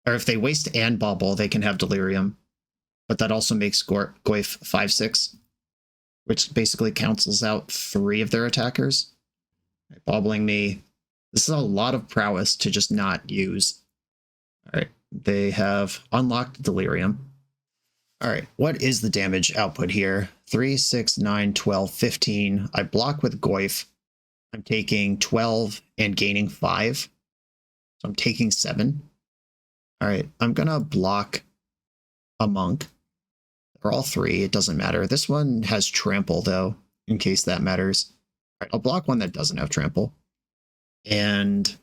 Or if they waste and Bauble, they can have Delirium. But that also makes Goyf 5/6, which basically cancels out 3 of their attackers. Right, Bobbling me. This is a lot of prowess to just not use. All right, they have unlocked Delirium. All right, what is the damage output here? 3, 6, 9, 12, 15. I block with Goyf. I'm taking 12 and gaining 5. So I'm taking 7. All right, I'm going to block a Monk. They're all 3. It doesn't matter. This one has Trample, though, in case that matters. All right, I'll block one that doesn't have Trample. And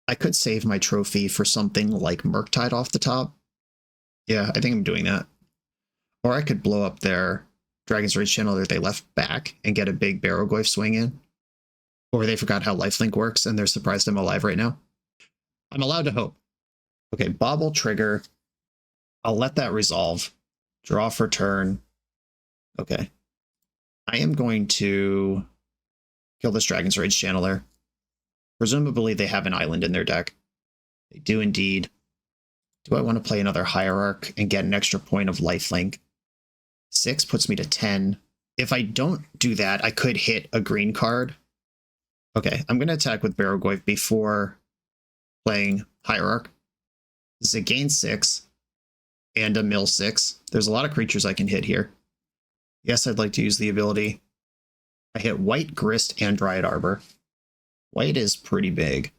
I could save my trophy for something like Murktide off the top. Yeah, I think I'm doing that. Or I could blow up their Dragon's Rage Channeler they left back and get a big Barrogoyf swing in. Or they forgot how lifelink works and they're surprised I'm alive right now. I'm allowed to hope. Okay, Bauble trigger. I'll let that resolve. Draw for turn. Okay. I am going to kill this Dragon's Rage Channeler. Presumably they have an island in their deck. They do indeed. Do I want to play another Hierarch and get an extra point of lifelink? 6 puts me to 10. If I don't do that, I could hit a green card. Okay, I'm going to attack with Barrogoyf before playing Hierarch. This is a gain 6 and a mill 6. There's a lot of creatures I can hit here. Yes, I'd like to use the ability. I hit White, Grist, and Dryad Arbor. White is pretty big.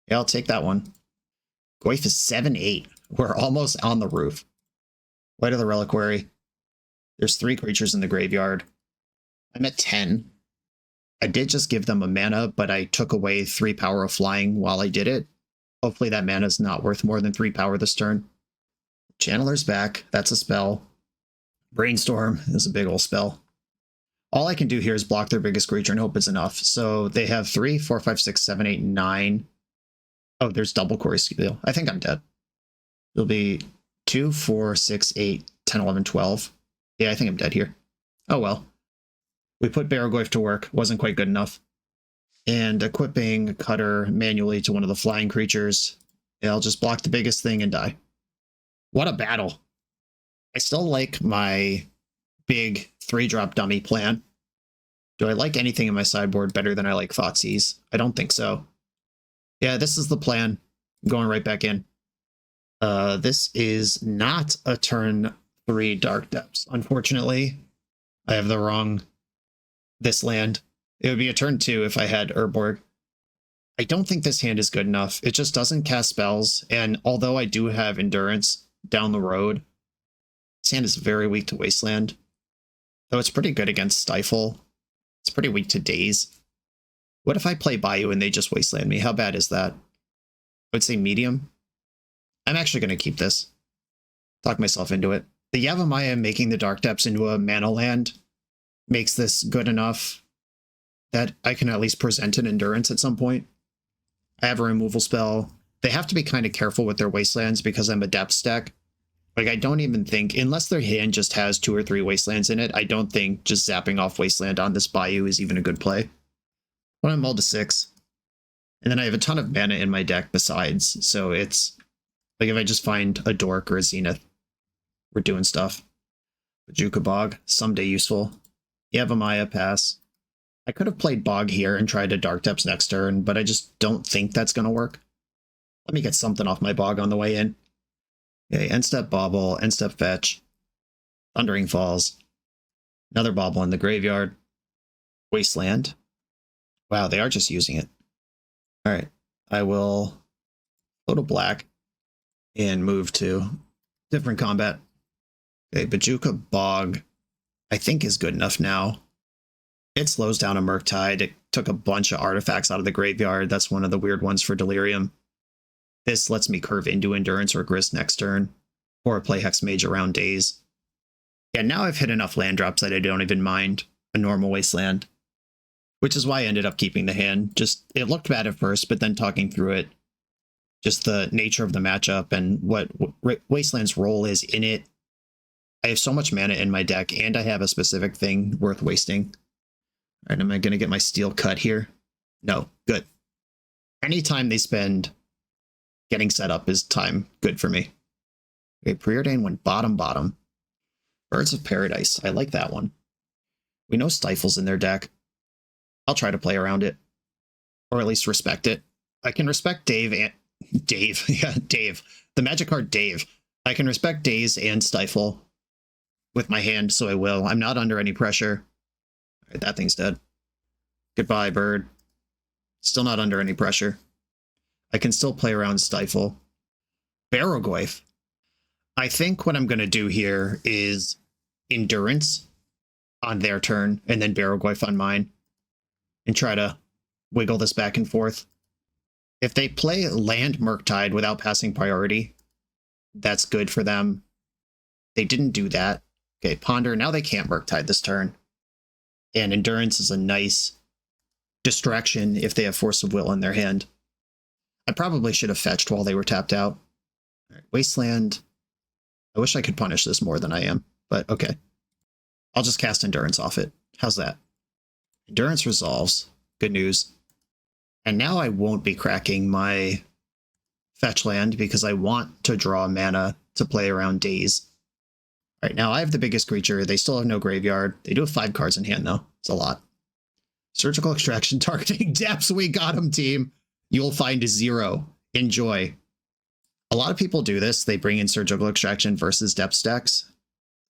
Yeah, I'll take that one. Goyf is 7-8. We're almost on the roof. White of the Reliquary. There's 3 creatures in the graveyard. I'm at 10. I did just give them a mana, but I took away 3 power of flying while I did it. Hopefully that mana is not worth more than 3 power this turn. Channeler's back. That's a spell. Brainstorm is a big old spell. All I can do here is block their biggest creature and hope it's enough. So they have 3, 4, 5, 6, 7, 8, 9. Oh, there's double Quarry Steel. I think I'm dead. It'll be 2, 4, 6, 8, 10, 11, 12. Yeah, I think I'm dead here. Oh well. We put Barrogoyf to work. Wasn't quite good enough. And equipping Cutter manually to one of the flying creatures. Yeah, I'll just block the biggest thing and die. What a battle. I still like my big 3-drop dummy plan. Do I like anything in my sideboard better than I like Thoughtseize? I don't think so. Yeah, this is the plan. I'm going right back in. This is not a turn 3 Dark Depths. Unfortunately, I have the wrong this land. It would be a turn 2 if I had Urborg. I don't think this hand is good enough. It just doesn't cast spells, and although I do have Endurance down the road, this hand is very weak to Wasteland. Though it's pretty good against Stifle. It's pretty weak to Daze. What if I play Bayou and they just Wasteland me? How bad is that? I would say medium. I'm actually going to keep this. Talk myself into it. The Yavimaya making the Dark Depths into a mana land makes this good enough that I can at least present an Endurance at some point. I have a removal spell. They have to be kind of careful with their Wastelands because I'm a Depth deck. Like, I don't even think, unless their hand just has 2 or 3 Wastelands in it, I don't think just zapping off Wasteland on this Bayou is even a good play. But I'm mulled to 6. And then I have a ton of mana in my deck besides, so it's like if I just find a Dork or a Zenith, we're doing stuff. Bajuka Bog, someday useful. Yavimaya, pass. I could have played Bog here and tried a Dark Depths next turn, but I just don't think that's going to work. Let me get something off my Bog on the way in. Okay, end step Bauble, end step Fetch. Thundering Falls. Another Bauble in the graveyard. Wasteland. Wow, they are just using it. Alright, I will go to black and move to different combat. Okay, Bajuka Bog, I think is good enough now. It slows down a Murktide. It took a bunch of artifacts out of the graveyard. That's one of the weird ones for Delirium. This lets me curve into Endurance or Grist next turn, or play Hexmage around Daze. Yeah, now I've hit enough land drops that I don't even mind a normal Wasteland. Which is why I ended up keeping the hand. Just, it looked bad at first, but then talking through it, just the nature of the matchup and what Wasteland's role is in it. I have so much mana in my deck, and I have a specific thing worth wasting. All right, am I going to get my steel cut here? No, good. Anytime they spend getting set up is time good for me. Okay, Preordain went bottom. Birds of Paradise, I like that one. We know Stifle's in their deck. I'll try to play around it, or at least respect it. I can respect Dave. Yeah, Dave. The magic card Dave. I can respect Daze and Stifle with my hand, so I will. I'm not under any pressure. All right, that thing's dead. Goodbye, bird. Still not under any pressure. I can still play around Stifle. Barrogoyf. I think what I'm going to do here is Endurance on their turn, and then Barrogoyf on mine. And try to wiggle this back and forth. If they play land Murktide without passing priority, that's good for them. They didn't do that. Okay, Ponder, now they can't Murktide this turn. And Endurance is a nice distraction if they have Force of Will in their hand. I probably should have fetched while they were tapped out. All right, Wasteland. I wish I could punish this more than I am, but okay. I'll just cast Endurance off it. How's that? Endurance resolves. Good news. And now I won't be cracking my fetch land because I want to draw mana to play around Daze. All right, now I have the biggest creature. They still have no graveyard. They do have 5 cards in hand, though. It's a lot. Surgical Extraction targeting depths. We got him, team. You'll find 0. Enjoy. A lot of people do this. They bring in Surgical Extraction versus depth decks.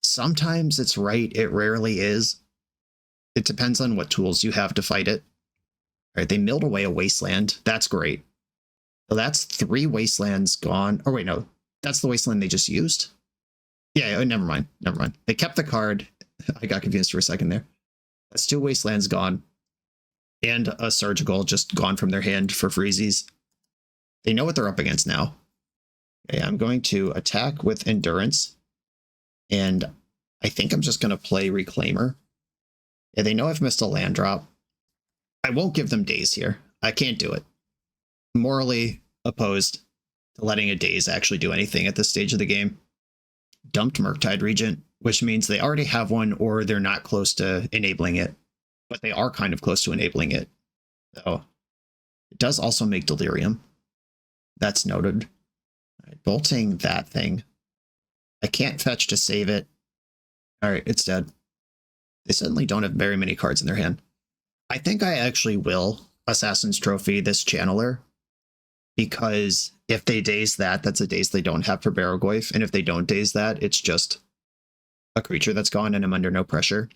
Sometimes it's right. It rarely is. It depends on what tools you have to fight it. All right, they milled away a Wasteland. That's great. So that's 3 Wastelands gone. Oh, wait, no. That's the Wasteland they just used? Yeah, never mind. They kept the card. I got confused for a second there. That's 2 Wastelands gone. And a Surgical just gone from their hand for freezies. They know what they're up against now. Okay, I'm going to attack with Endurance. And I think I'm just going to play Reclaimer. Yeah, they know I've missed a land drop. I won't give them Daze here. I can't do it. Morally opposed to letting a Daze actually do anything at this stage of the game. Dumped Murktide Regent, which means they already have one or they're not close to enabling it. But they are kind of close to enabling it. So it does also make Delirium. That's noted. All right, bolting that thing. I can't fetch to save it. All right, it's dead. They certainly don't have very many cards in their hand. I think I actually will Assassin's Trophy this Channeler, because if they daze that, that's a daze they don't have for Barrogoyf, and if they don't daze that, it's just a creature that's gone and I'm under no pressure.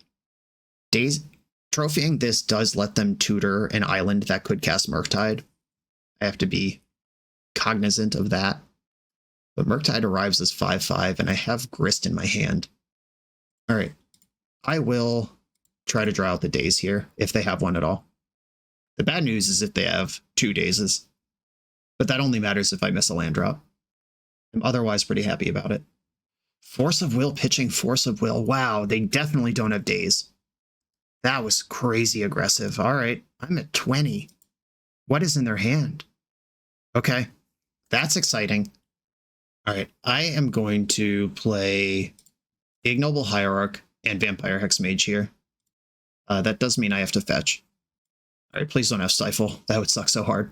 Trophying this does let them tutor an island that could cast Murktide. I have to be cognizant of that. But Murktide arrives as 5/5, and I have Grist in my hand. All right. I will try to draw out the days here, if they have one at all. The bad news is if they have 2 dazes, but that only matters if I miss a land drop. I'm otherwise pretty happy about it. Force of Will pitching Force of Will. Wow, they definitely don't have days. That was crazy aggressive. All right, I'm at 20. What is in their hand? Okay, that's exciting. All right, I am going to play Ignoble Hierarch and Vampire Hexmage here. That does mean I have to fetch. All right, please don't have Stifle. That would suck so hard.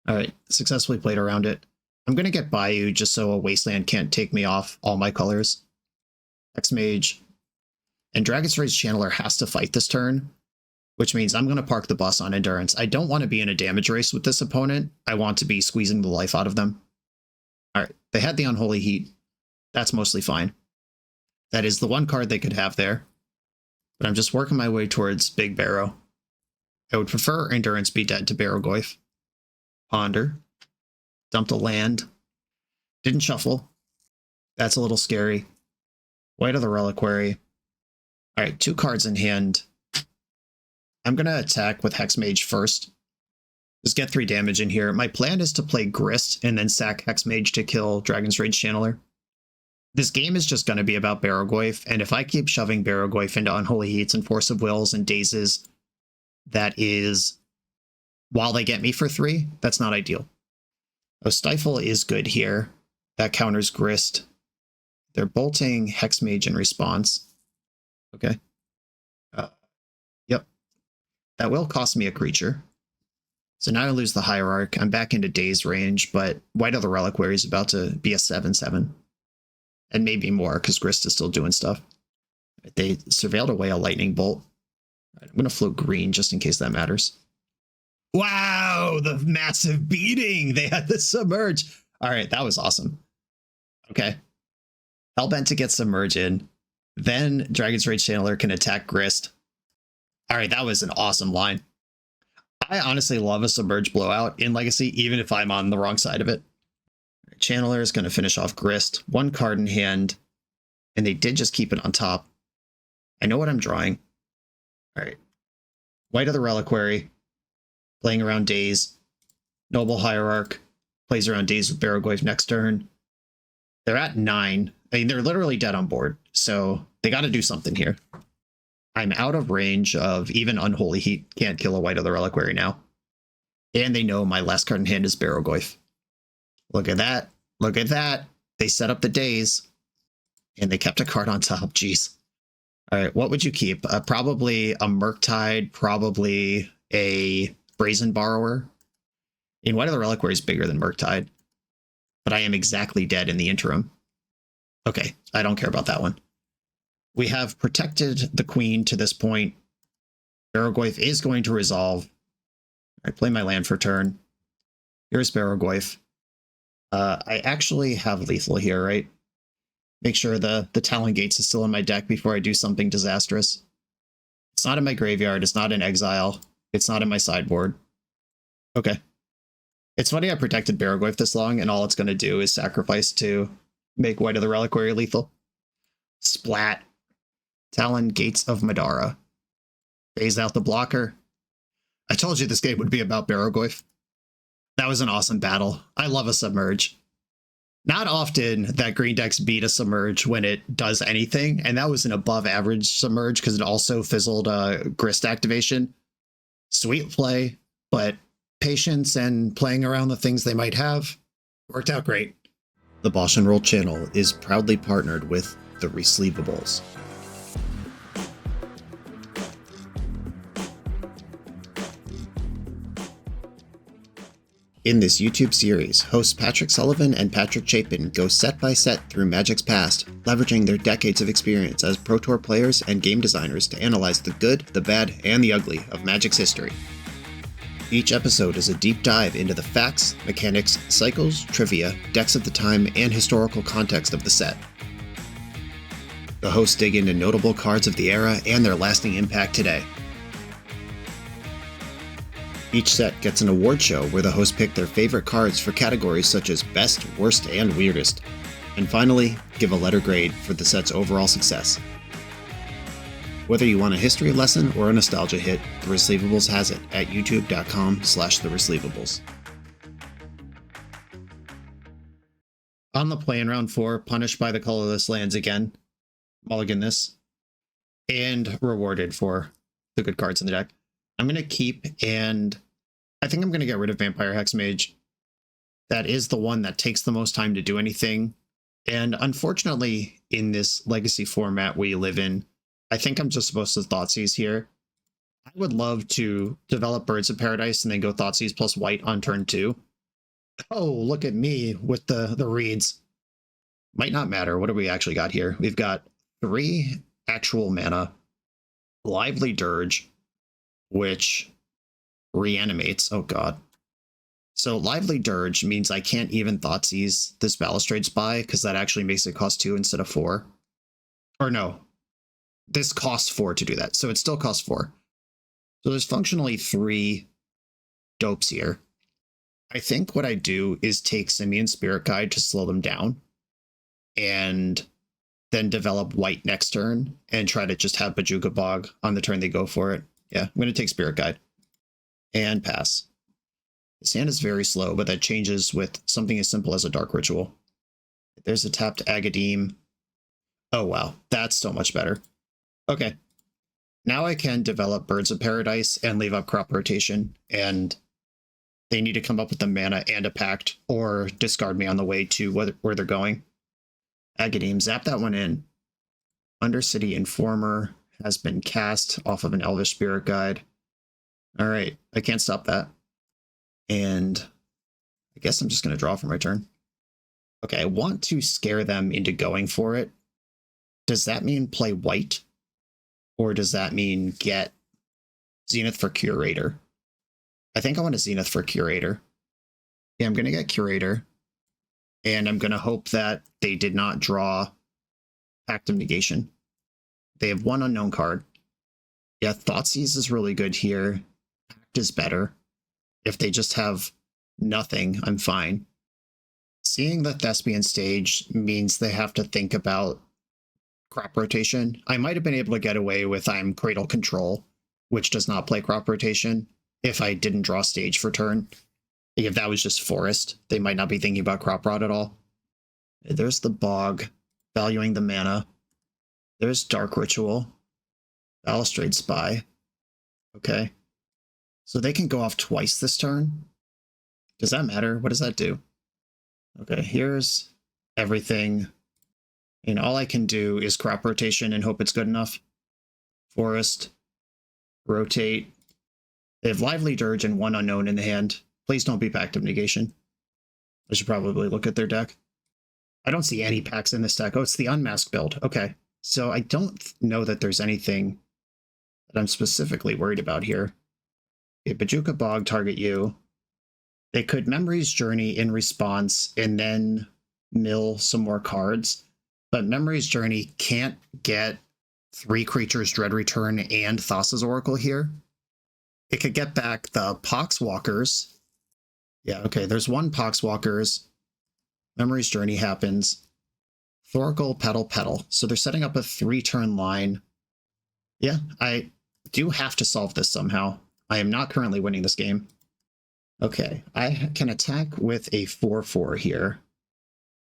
All right, successfully played around it. I'm going to get Bayou just so a Wasteland can't take me off all my colors. Hexmage. And Dragon's Rage Channeler has to fight this turn, which means I'm going to park the bus on Endurance. I don't want to be in a damage race with this opponent. I want to be squeezing the life out of them. All right, they had the Unholy Heat. That's mostly fine. That is the one card they could have there. But I'm just working my way towards Big Barrow. I would prefer Endurance be dead to Barrowgoyf. Ponder. Dumped a land. Didn't shuffle. That's a little scary. White of the Reliquary. All right, 2 cards in hand. I'm going to attack with Hexmage first. Just get 3 damage in here. My plan is to play Grist and then sack Hexmage to kill Dragon's Rage Channeler. This game is just going to be about Barrowgoyf, and if I keep shoving Barrowgoyf into Unholy Heats and Force of Wills and Dazes, that is, while they get me for 3, that's not ideal. Oh, Stifle is good here. That counters Grist. They're bolting Hexmage in response. Okay. Yep. That will cost me a creature. So now I lose the Hierarch. I'm back into Daze range, but White of the Reliquary is about to be a 7/7. And maybe more, because Grist is still doing stuff. They surveilled away a Lightning Bolt. I'm going to float green just in case that matters. Wow, the massive beating! They had the Submerge! Alright, that was awesome. Okay. Hellbent to get Submerge in. Then Dragon's Rage Channeler can attack Grist. Alright, that was an awesome line. I honestly love a Submerge blowout in Legacy, even if I'm on the wrong side of it. Channeler is going to finish off Grist. 1 card in hand. And they did just keep it on top. I know what I'm drawing. Alright. White of the Reliquary. Playing around Daze. Noble Hierarch. Plays around Daze with Barrowgoyf next turn. They're at 9. I mean, they're literally dead on board. So they got to do something here. I'm out of range of even Unholy Heat. Can't kill a White of the Reliquary now. And they know my last card in hand is Barrowgoyf. Look at that. Look at that. They set up the Daze. And they kept a card on top. Jeez. All right, what would you keep? Probably a Murktide. Probably a Brazen Borrower. And White of the Reliquary is bigger than Murktide. But I am exactly dead in the interim. Okay, I don't care about that one. We have protected the Queen to this point. Barrowgoyf is going to resolve. I play my land for turn. Here's Barrowgoyf. I actually have lethal here, right? Make sure the Talon Gates is still in my deck before I do something disastrous. It's not in my graveyard. It's not in exile. It's not in my sideboard. Okay. It's funny I protected Barrowgoyf this long, and all it's going to do is sacrifice to make White of the Reliquary lethal. Splat. Talon Gates of Madara. Phase out the blocker. I told you this game would be about Barrowgoyf. That was an awesome battle. I love a Submerge. Not often that green decks beat a Submerge when it does anything, and that was an above average Submerge because it also fizzled Grist activation. Sweet play, but patience and playing around the things they might have worked out great. The BoshNRoll channel is proudly partnered with the Resleevables. In this YouTube series, hosts Patrick Sullivan and Patrick Chapin go set by set through Magic's past, leveraging their decades of experience as Pro Tour players and game designers to analyze the good, the bad, and the ugly of Magic's history. Each episode is a deep dive into the facts, mechanics, cycles, trivia, decks of the time, and historical context of the set. The hosts dig into notable cards of the era and their lasting impact today. Each set gets an award show where the hosts pick their favorite cards for categories such as Best, Worst, and Weirdest. And finally, give a letter grade for the set's overall success. Whether you want a history lesson or a nostalgia hit, The Receivables has it at youtube.com/thereceivables. On the play in round 4, punished by the colorless lands again. Mulligan this. And rewarded for the good cards in the deck. I'm going to keep, and I think I'm going to get rid of Vampire Hexmage. That is the one that takes the most time to do anything. And unfortunately, in this Legacy format we live in, I think I'm just supposed to Thoughtseize here. I would love to develop Birds of Paradise and then go Thoughtseize plus white on turn 2. Oh, look at me with the reads. Might not matter. What do we actually got here? We've got 3 actual mana, Lively Dirge, which reanimates. Oh god. So Lively Dirge means I can't even Thoughtseize this Balustrade Spy, because that actually makes it cost 2 instead of 4. Or no, this costs 4 to do that, so it still costs 4. So there's functionally 3 dopes here. I think what I do is take Simian Spirit Guide to slow them down, and then develop white next turn, and try to just have Bojuka Bog on the turn they go for it. Yeah, I'm going to take Spirit Guide. And pass. This hand is very slow, but that changes with something as simple as a Dark Ritual. There's a tapped Agadeem. Oh wow, that's so much better. Okay. Now I can develop Birds of Paradise and leave up Crop Rotation, and they need to come up with a mana and a pact, or discard me on the way to where they're going. Agadeem, zap that one in. Undercity Informer has been cast off of an Elvish Spirit Guide. Alright, I can't stop that. And I guess I'm just going to draw for my turn. Okay, I want to scare them into going for it. Does that mean play white? Or does that mean get Zenith for Curator? I think I want a Zenith for Curator. Yeah, I'm going to get Curator. And I'm going to hope that they did not draw Pact of Negation. They have 1 unknown card. Yeah, Thoughtseize is really good here. Pact is better. If they just have nothing, I'm fine. Seeing the Thespian stage means they have to think about Crop Rotation. I might have been able to get away with I'm Cradle Control, which does not play Crop Rotation, if I didn't draw stage for turn. If that was just Forest, they might not be thinking about Crop Rot at all. There's the Bog, valuing the mana. There's Dark Ritual. Balustrade Spy. Okay. So they can go off twice this turn. Does that matter? What does that do? Okay, here's everything. And all I can do is Crop Rotation and hope it's good enough. Forest. Rotate. They have Lively Dirge and 1 unknown in the hand. Please don't be Pact of Negation. I should probably look at their deck. I don't see any packs in this deck. Oh, it's the Unmasked build. Okay. So I don't know that there's anything that I'm specifically worried about here. Okay, Bojuka Bog, target you. They could Memory's Journey in response and then mill some more cards. But Memory's Journey can't get 3 creatures Dread Return and Thassa's Oracle here. It could get back the Poxwalkers. Yeah, okay, there's 1 Poxwalkers. Memory's Journey happens. Thoracle, Petal. So they're setting up a 3-turn line. Yeah, I do have to solve this somehow. I am not currently winning this game. Okay, I can attack with a 4/4 here.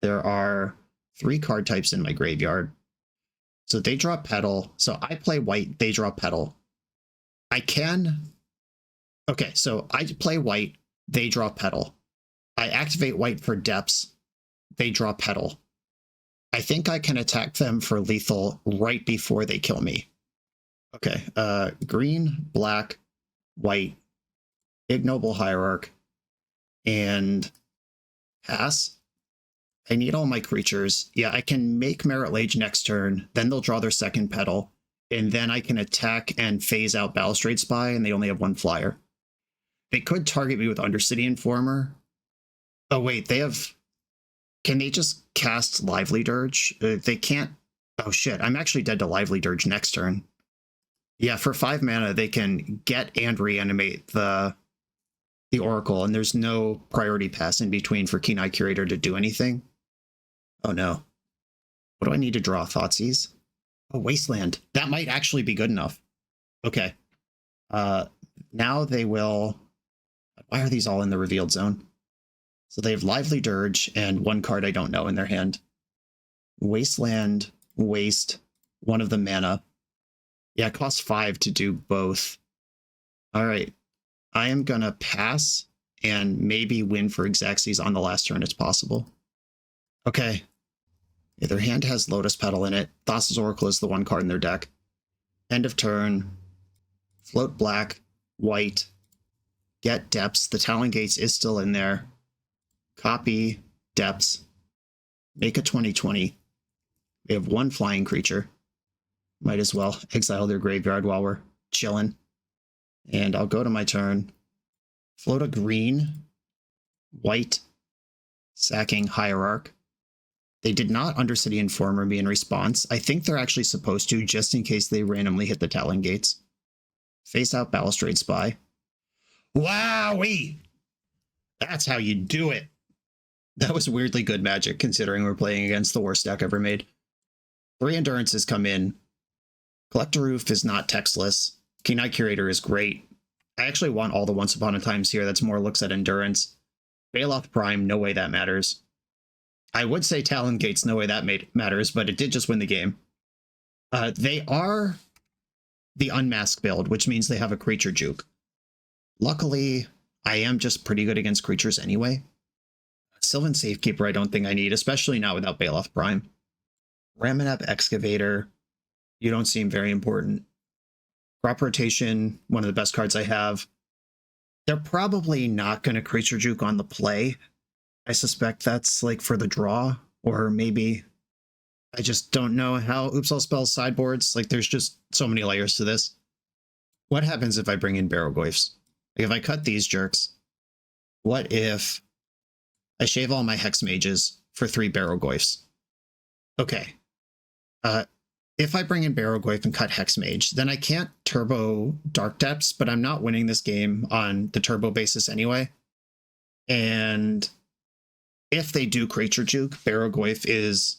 There are 3 card types in my graveyard. So they draw Petal. So I play white, they draw Petal. I can... Okay, so I play white, they draw Petal. I activate white for Depths, they draw Petal. I think I can attack them for lethal right before they kill me. Okay, green, black, white, Ignoble Hierarch, and pass. I need all my creatures. Yeah, I can make Marit Lage next turn, then they'll draw their second Petal, and then I can attack and phase out Balustrade Spy, and they only have 1 flyer. They could target me with Undercity Informer. Oh wait, they have... Can they just cast Lively Dirge? They can't... Oh shit, I'm actually dead to Lively Dirge next turn. Yeah, for 5 mana, they can get and reanimate the Oracle, and there's no priority pass in between for Keen Eye Curator to do anything. Oh no. What do I need to draw? Thoughtseize? Oh, Wasteland. That might actually be good enough. Okay. Now they will... Why are these all in the revealed zone? So they have Lively Dirge and one card I don't know in their hand. Wasteland, waste one of the mana. Yeah, it costs 5 to do both. All right. I am going to pass and maybe win for Xaxes on the last turn it's possible. Okay. Yeah, their hand has Lotus Petal in it. Thassa's Oracle is the one card in their deck. End of turn. Float black, white. Get Depths. The Talon Gates is still in there. Copy Depths. Make a 20/20. They have one flying creature. Might as well exile their graveyard while we're chilling. And I'll go to my turn. Float a green, white, sacking Hierarch. They did not Undercity Informer me in response. I think they're actually supposed to, just in case they randomly hit the Talon Gates. Face out Balustrade Spy. Wowee! That's how you do it. That was weirdly good Magic, considering we're playing against the worst deck ever made. 3 Endurances come in. Collector Roof is not textless. Keen Eye Curator is great. I actually want all the Once Upon a Times here. That's more looks at Endurance. Baloth Prime, no way that matters. I would say Talon Gates, no way that matters, but it did just win the game. They are the Unmasked build, which means they have a creature juke. Luckily, I am just pretty good against creatures anyway. Sylvan Safekeeper I don't think I need, especially not without Baloth Prime. Ramanap Excavator, you don't seem very important. Crop Rotation, one of the best cards I have. They're probably not going to creature juke on the play. I suspect that's like for the draw, or maybe I just don't know how Oops All Spells sideboards. Like there's just so many layers to this. What happens if I bring in Barrowgoyfs? Like if I cut these jerks, what if I shave all my Hex Mages for 3 Barrowgoyfs? Okay. If I bring in Barrowgoyf and cut Hex Mage, then I can't turbo Dark Depths, but I'm not winning this game on the turbo basis anyway. And if they do creature juke, Barrowgoyf is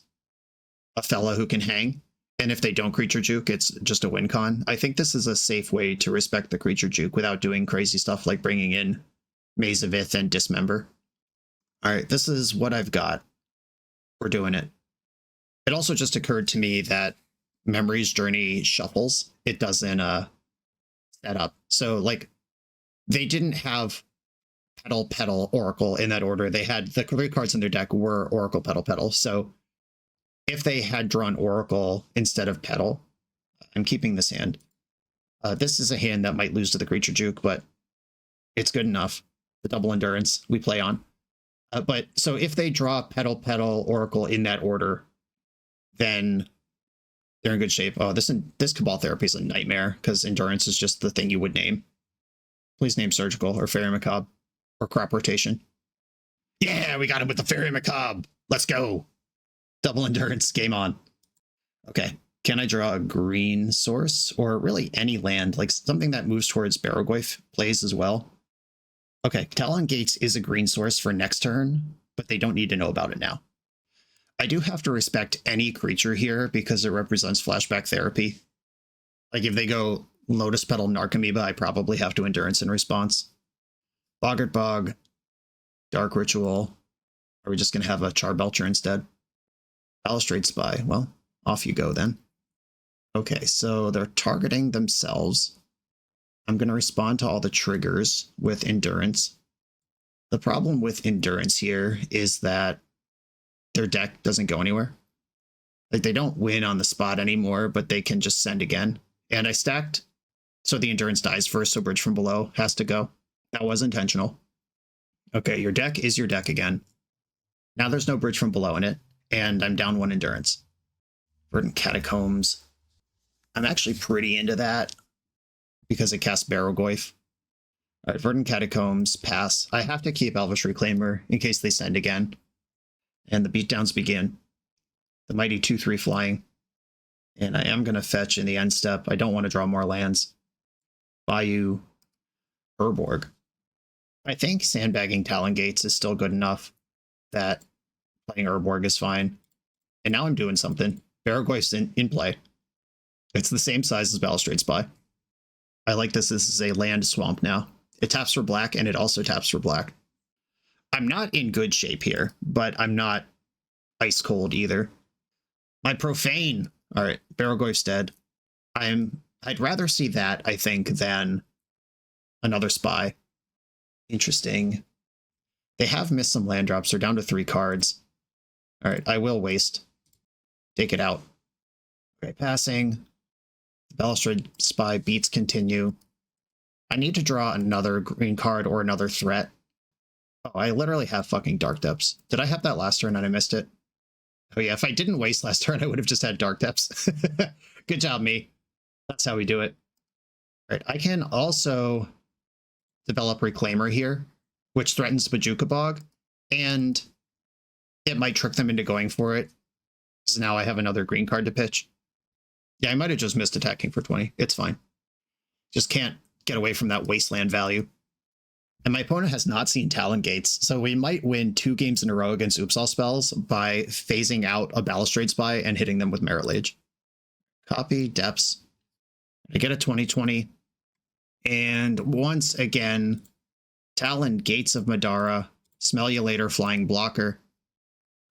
a fella who can hang. And if they don't creature juke, it's just a win con. I think this is a safe way to respect the creature juke without doing crazy stuff like bringing in Maze of Ith and Dismember. All right, this is what I've got. We're doing it. It also just occurred to me that Memory's Journey shuffles. It doesn't set up. So like they didn't have Petal, Petal, Oracle in that order. They had the 3 cards in their deck were Oracle, Petal, Petal. So if they had drawn Oracle instead of Petal, I'm keeping this hand. This is a hand that might lose to the creature juke, but it's good enough. The double Endurance we play on. But so if they draw Petal, Petal, Oracle in that order, then they're in good shape. Oh, this Cabal Therapy is a nightmare because Endurance is just the thing you would name. Please name Surgical or Fairy Macabre or Crop Rotation. Yeah, we got him with the Fairy Macabre. Let's go. Double Endurance, game on. Okay, can I draw a green source or really any land, like something that moves towards Barrowgoyf plays as well? Okay, Talon Gates is a green source for next turn, but they don't need to know about it now. I do have to respect any creature here because it represents Flashback Therapy. Like if they go Lotus Petal Narcomoeba, I probably have to Endurance in response. Boggart Bog, Dark Ritual. Are we just going to have a Charbelcher instead? Balustrade Spy. Well, off you go then. Okay, so they're targeting themselves. I'm going to respond to all the triggers with Endurance. The problem with Endurance here is that their deck doesn't go anywhere. Like they don't win on the spot anymore, but they can just send again. And I stacked, so the Endurance dies first, so Bridge from Below has to go. That was intentional. Okay, your deck is your deck again. Now there's no Bridge from Below in it, and I'm down 1 Endurance. Verdant Catacombs. I'm actually pretty into that because it casts Barrowgoyf. All right, Verdant Catacombs, pass. I have to keep Elvish Reclaimer in case they send again. And the beatdowns begin. The mighty 2/3 flying. And I am going to fetch in the end step. I don't want to draw more lands. Bayou, Urborg. I think sandbagging Talon Gates is still good enough that playing Urborg is fine. And now I'm doing something. Barrowgoyf's in play. It's the same size as Balustrade Spy. I like this. This is a land swamp now. It taps for black, and it also taps for black. I'm not in good shape here, but I'm not ice cold either. My Profane. All right, Barrowgoyf's dead. I'd rather see that, I think, than another Spy. Interesting. They have missed some land drops. They're down to 3 cards. All right, I will waste. Take it out. Okay, passing. The Balustrade Spy beats continue. I need to draw another green card or another threat. Oh, I literally have fucking Dark Depths. Did I have that last turn and I missed it? Oh yeah, if I didn't waste last turn, I would have just had Dark Depths. Good job, me. That's how we do it. All right, I can also develop Reclaimer here, which threatens Bajuka Bog, and it might trick them into going for it. So now I have another green card to pitch. Yeah, I might have just missed attacking for 20. It's fine. Just can't get away from that wasteland value. And my opponent has not seen Talon Gates, so we might win 2 games in a row against Oops All Spells by phasing out a Balustrade Spy and hitting them with Marit Lage. Copy, Depths. I get a 20/20. And once again, Talon Gates of Madara, Smell You Later, Flying Blocker.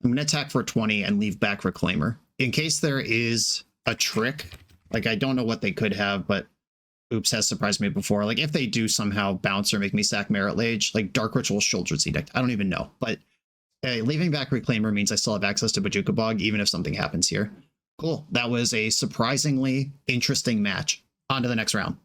I'm going to attack for 20 and leave back Reclaimer. In case there is a trick, like I don't know what they could have, but Oops has surprised me before. Like if they do somehow bounce or make me sack Marit Lage, like Dark Ritual Shoulder's Edict, I don't even know. But leaving back Reclaimer means I still have access to Bajuka Bog, even if something happens here. Cool. That was a surprisingly interesting match. On to the next round.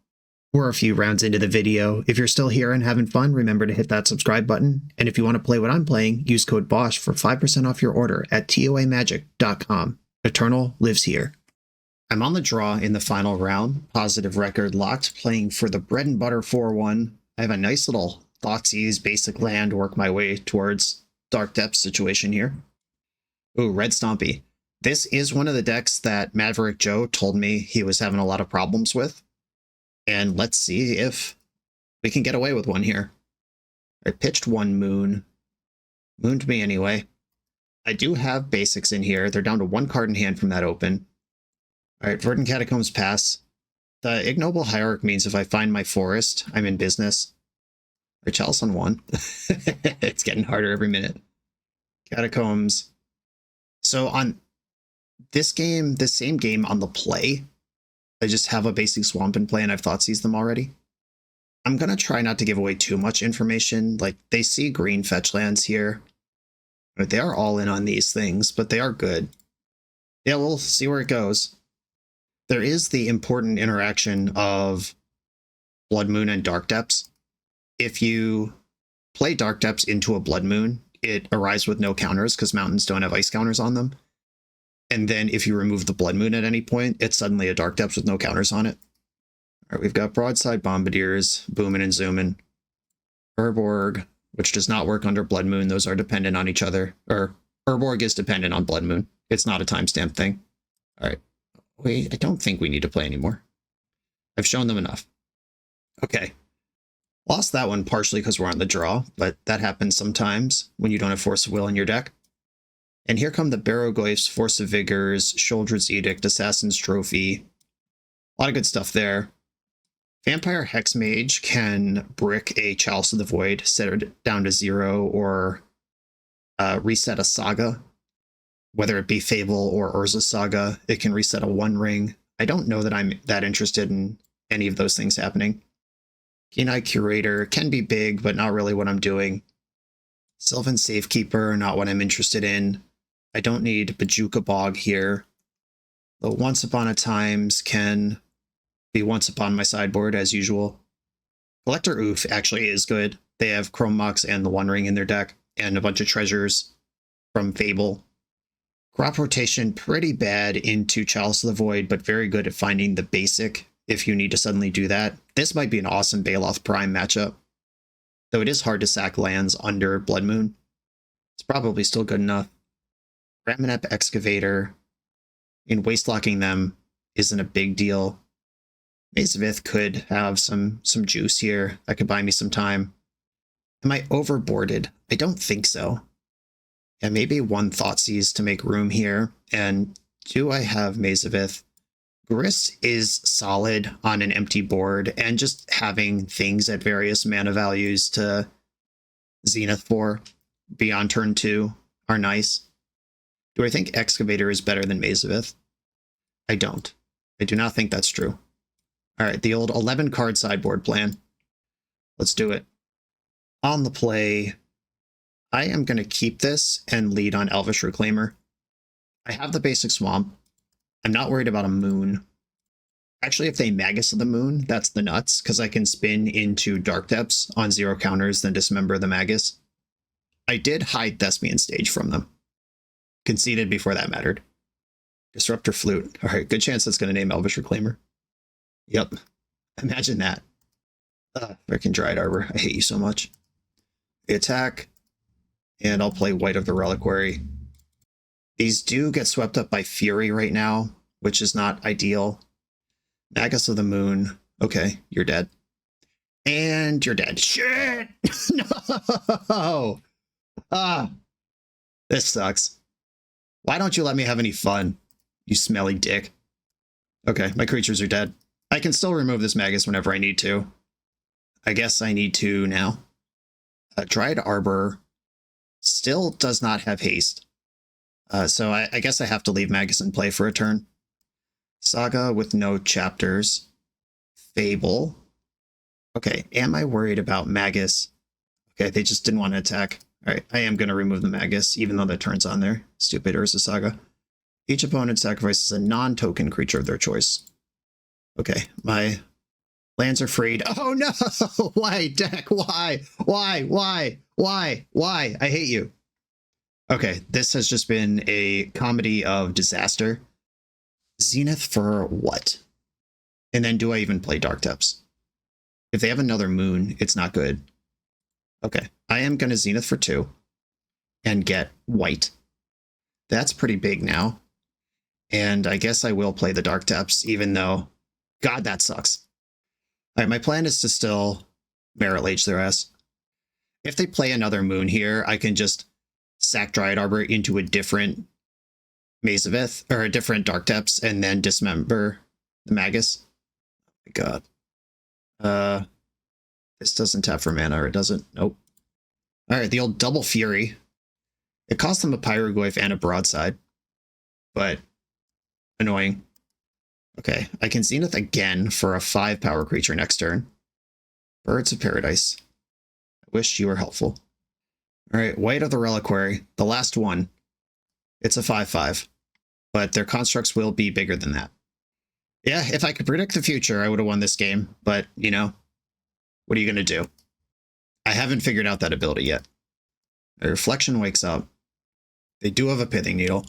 We're a few rounds into the video. If you're still here and having fun, remember to hit that subscribe button. And if you want to play what I'm playing, use code BOSH for 5% off your order at toamagic.com. Eternal lives here. I'm on the draw in the final round. Positive record locked, playing for the bread and butter 4-1. I have a nice little Thoughtseize basic land, work my way towards Dark Depths situation here. Ooh, Red Stompy. This is one of the decks that Maverick Joe told me he was having a lot of problems with. And let's see if we can get away with one here. I pitched 1 Moon. Mooned me anyway. I do have basics in here. They're down to 1 card in hand from that open. All right, Verdant Catacombs pass. The Ignoble Hierarch means if I find my forest, I'm in business. Or Chalice on 1. It's getting harder every minute. Catacombs. So on this game, the same game on the play, I just have a basic swamp in play and I've Thoughtseized them already. I'm going to try not to give away too much information. Like, they see green fetch lands here. They are all in on these things, but they are good. Yeah, we'll see where it goes. There is the important interaction of Blood Moon and Dark Depths. If you play Dark Depths into a Blood Moon, it arrives with no counters because mountains don't have ice counters on them. And then if you remove the Blood Moon at any point, it's suddenly a Dark Depths with no counters on it. All right, we've got Broadside Bombardiers, booming and zooming. Urborg, which does not work under Blood Moon. Those are dependent on each other. Or Urborg is dependent on Blood Moon. It's not a timestamp thing. All right. Wait, I don't think we need to play anymore. I've shown them enough. Okay. Lost that one partially because we're on the draw, but that happens sometimes when you don't have Force of Will in your deck. And here come the Barrowgoyfs, Force of Vigors, Shoulder's Edict, Assassin's Trophy. A lot of good stuff there. Vampire Hexmage can brick a Chalice of the Void, set it down to 0, or reset a Saga. Whether it be Fable or Urza's Saga, it can reset a 1 ring. I don't know that I'm that interested in any of those things happening. Keen-Eye Curator can be big, but not really what I'm doing. Sylvan Safekeeper, not what I'm interested in. I don't need Bajuka Bog here. The Once Upon a Times can be once upon my sideboard as usual. Collector Oof actually is good. They have Chrome Mox and the 1 ring in their deck, and a bunch of treasures from Fable. Crop Rotation, pretty bad into Chalice of the Void, but very good at finding the basic if you need to suddenly do that. This might be an awesome Baloth Prime matchup. Though it is hard to sack lands under Blood Moon. It's probably still good enough. Ramanep Excavator, in waste locking them, isn't a big deal. Maze of Ith could have some juice here. That could buy me some time. Am I overboarded? I don't think so. Yeah, maybe 1 Thoughtseize to make room here. And do I have Maze of Ith? Grist is solid on an empty board, and just having things at various mana values to Zenith for beyond turn 2 are nice. Do I think Excavator is better than Mazavith? I don't. I do not think that's true. All right, the old 11 card sideboard plan. Let's do it. On the play, I am going to keep this and lead on Elvish Reclaimer. I have the basic swamp. I'm not worried about a moon. Actually, if they Magus of the Moon, that's the nuts, because I can spin into Dark Depths on 0 counters, then dismember the Magus. I did hide Thespian Stage from them. Conceded before that mattered. Disruptor Flute. All right, good chance that's going to name Elvish Reclaimer. Yep. Imagine that. Frickin' Dryad Arbor. I hate you so much. Attack. And I'll play White of the Reliquary. These do get swept up by Fury right now, which is not ideal. Magus of the Moon. Okay, you're dead. And you're dead. Shit! No! This sucks. Why don't you let me have any fun, you smelly dick? Okay, my creatures are dead. I can still remove this Magus whenever I need to. I guess I need to now. Dryad Arbor still does not have haste. So I guess I have to leave Magus in play for a turn. Saga with no chapters. Fable. Okay, am I worried about Magus? Okay, they just didn't want to attack. All right, I am going to remove the Magus, even though that turns on there. Stupid Urza Saga. Each opponent sacrifices a non-token creature of their choice. Okay, my lands are freed. Oh no! Why, deck? Why? Why? I hate you. Okay, this has just been a comedy of disaster. Zenith for what? And then do I even play Dark Depths? If they have another moon, it's not good. Okay, I am going to Zenith for 2 and get white. That's pretty big now. And I guess I will play the Dark Depths, even though, God, that sucks. All right, my plan is to still Marit Lage their ass. If they play another moon here, I can just sack Dryad Arbor into a different Mazavith, or a different Dark Depths, and then dismember the Magus. Oh my god. This doesn't tap for mana, or it doesn't. Nope. Alright, the old Double Fury. It cost them a Pyroglyph and a Broadside, but annoying. Okay, I can Zenith again for a 5 power creature next turn. Birds of Paradise. I wish you were helpful. Alright, White of the Reliquary, the last one. It's a 5/5, but their constructs will be bigger than that. Yeah, if I could predict the future, I would have won this game, but, you know, what are you going to do? I haven't figured out that ability yet. The Reflection wakes up. They do have a Pithing Needle.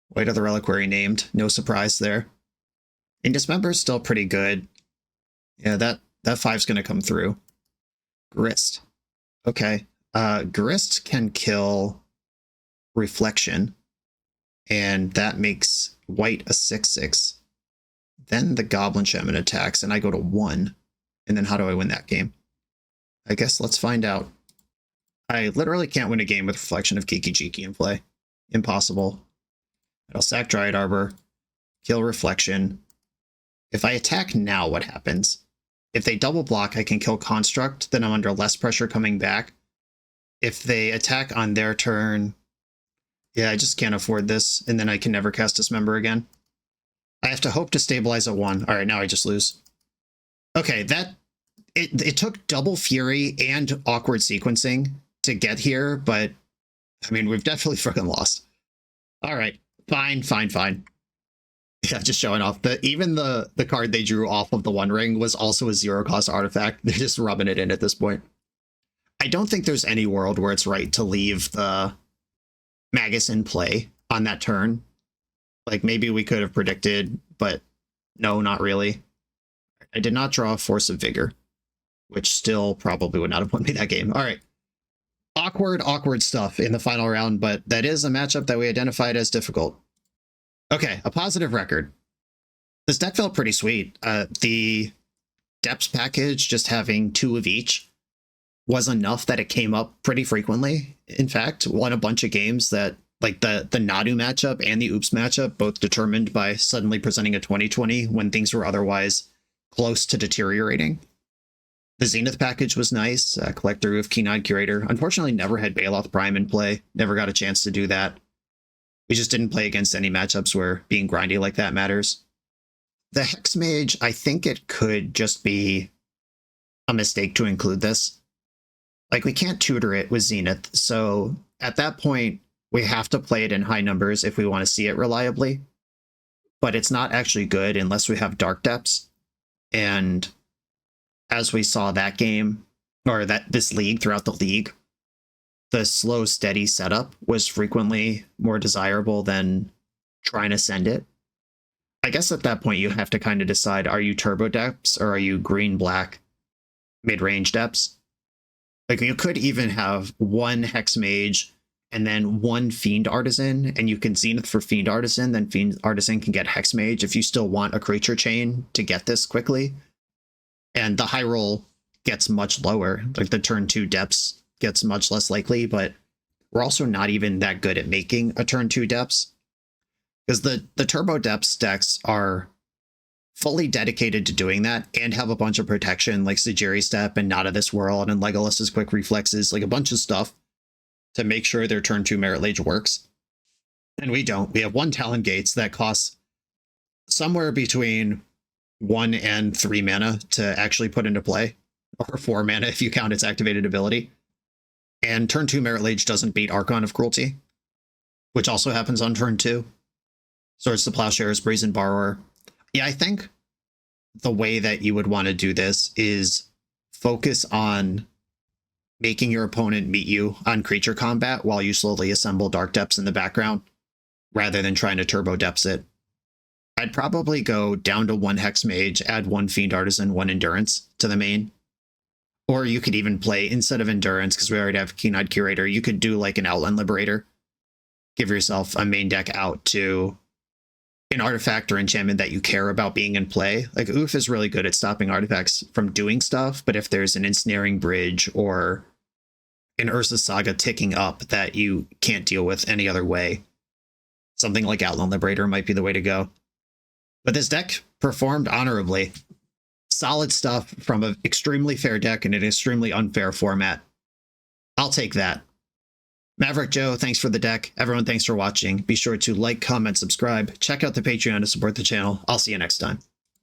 White of the Reliquary named, no surprise there. And Dismember is still pretty good. Yeah, that 5's going to come through. Grist. Okay. Grist can kill Reflection, and that makes white a 6/6. Then the Goblin Shaman attacks, and I go to 1. And then how do I win that game? I guess let's find out. I literally can't win a game with Reflection of Kiki Jiki in play. Impossible. I'll sack Dryad Arbor, kill Reflection. If I attack now, what happens? If they double block, I can kill Construct, then I'm under less pressure coming back. If they attack on their turn, yeah, I just can't afford this, and then I can never cast Dismember again. I have to hope to stabilize at 1. All right, now I just lose. Okay, it took Double Fury and awkward sequencing to get here, but I mean, we've definitely freaking lost. All right, fine. Yeah, just showing off. Even the card they drew off of the One Ring was also a 0-cost artifact. They're just rubbing it in at this point. I don't think there's any world where it's right to leave the Magus in play on that turn. Like, maybe we could have predicted, but no, not really. I did not draw a Force of Vigor, which still probably would not have won me that game. All right. Awkward stuff in the final round, but that is a matchup that we identified as difficult. Okay, a positive record. This deck felt pretty sweet. The Depths package, just having 2 of each, was enough that it came up pretty frequently. In fact, won a bunch of games that Like the Nadu matchup and the Oops matchup, both determined by suddenly presenting a 2020 when things were otherwise close to deteriorating. The Zenith package was nice. Collector of Keen-Eyed Curator. Unfortunately, never had Baloth Prime in play. Never got a chance to do that. We just didn't play against any matchups where being grindy like that matters. The Hex Mage, I think it could just be a mistake to include this. Like, we can't tutor it with Zenith, so at that point, we have to play it in high numbers if we want to see it reliably. But it's not actually good unless we have Dark Depths. And as we saw that game, or this league throughout the league, the slow, steady setup was frequently more desirable than trying to send it. I guess at that point you have to kind of decide, are you turbo depths or are you green-black mid-range depths? Like, you could even have one Hex Mage and then one Fiend Artisan, and you can Zenith for Fiend Artisan, then Fiend Artisan can get Hex Mage if you still want a creature chain to get this quickly. And the high roll gets much lower, like the turn 2 depths gets much less likely, but we're also not even that good at making a turn 2 depths. Because the turbo depths decks are fully dedicated to doing that and have a bunch of protection like Sejiri Step and Not of This World and Legolas's Quick Reflexes, like a bunch of stuff to make sure their turn 2 Marit Lage works. And we don't. We have one Talon Gates that costs somewhere between 1 and 3 mana to actually put into play, or 4 mana if you count its activated ability. And turn 2 Marit Lage doesn't beat Archon of Cruelty, which also happens on turn 2. Swords to Plowshares, Brazen Borrower. Yeah, I think the way that you would want to do this is focus on making your opponent meet you on creature combat while you slowly assemble Dark Depths in the background, rather than trying to turbo depths it. I'd probably go down to 1 Hex Mage, add 1 Fiend Artisan, 1 Endurance to the main. Or you could even play, instead of Endurance, because we already have Keen-Eyed Curator, you could do like an Outland Liberator. Give yourself a main deck out to an artifact or enchantment that you care about being in play. Like, Oof is really good at stopping artifacts from doing stuff, but if there's an Ensnaring Bridge or an Urza's Saga ticking up that you can't deal with any other way, something like Outland Liberator might be the way to go. But this deck performed honorably. Solid stuff from an extremely fair deck in an extremely unfair format. I'll take that. Maverick Joe, thanks for the deck. Everyone, thanks for watching. Be sure to like, comment, subscribe. Check out the Patreon to support the channel. I'll see you next time.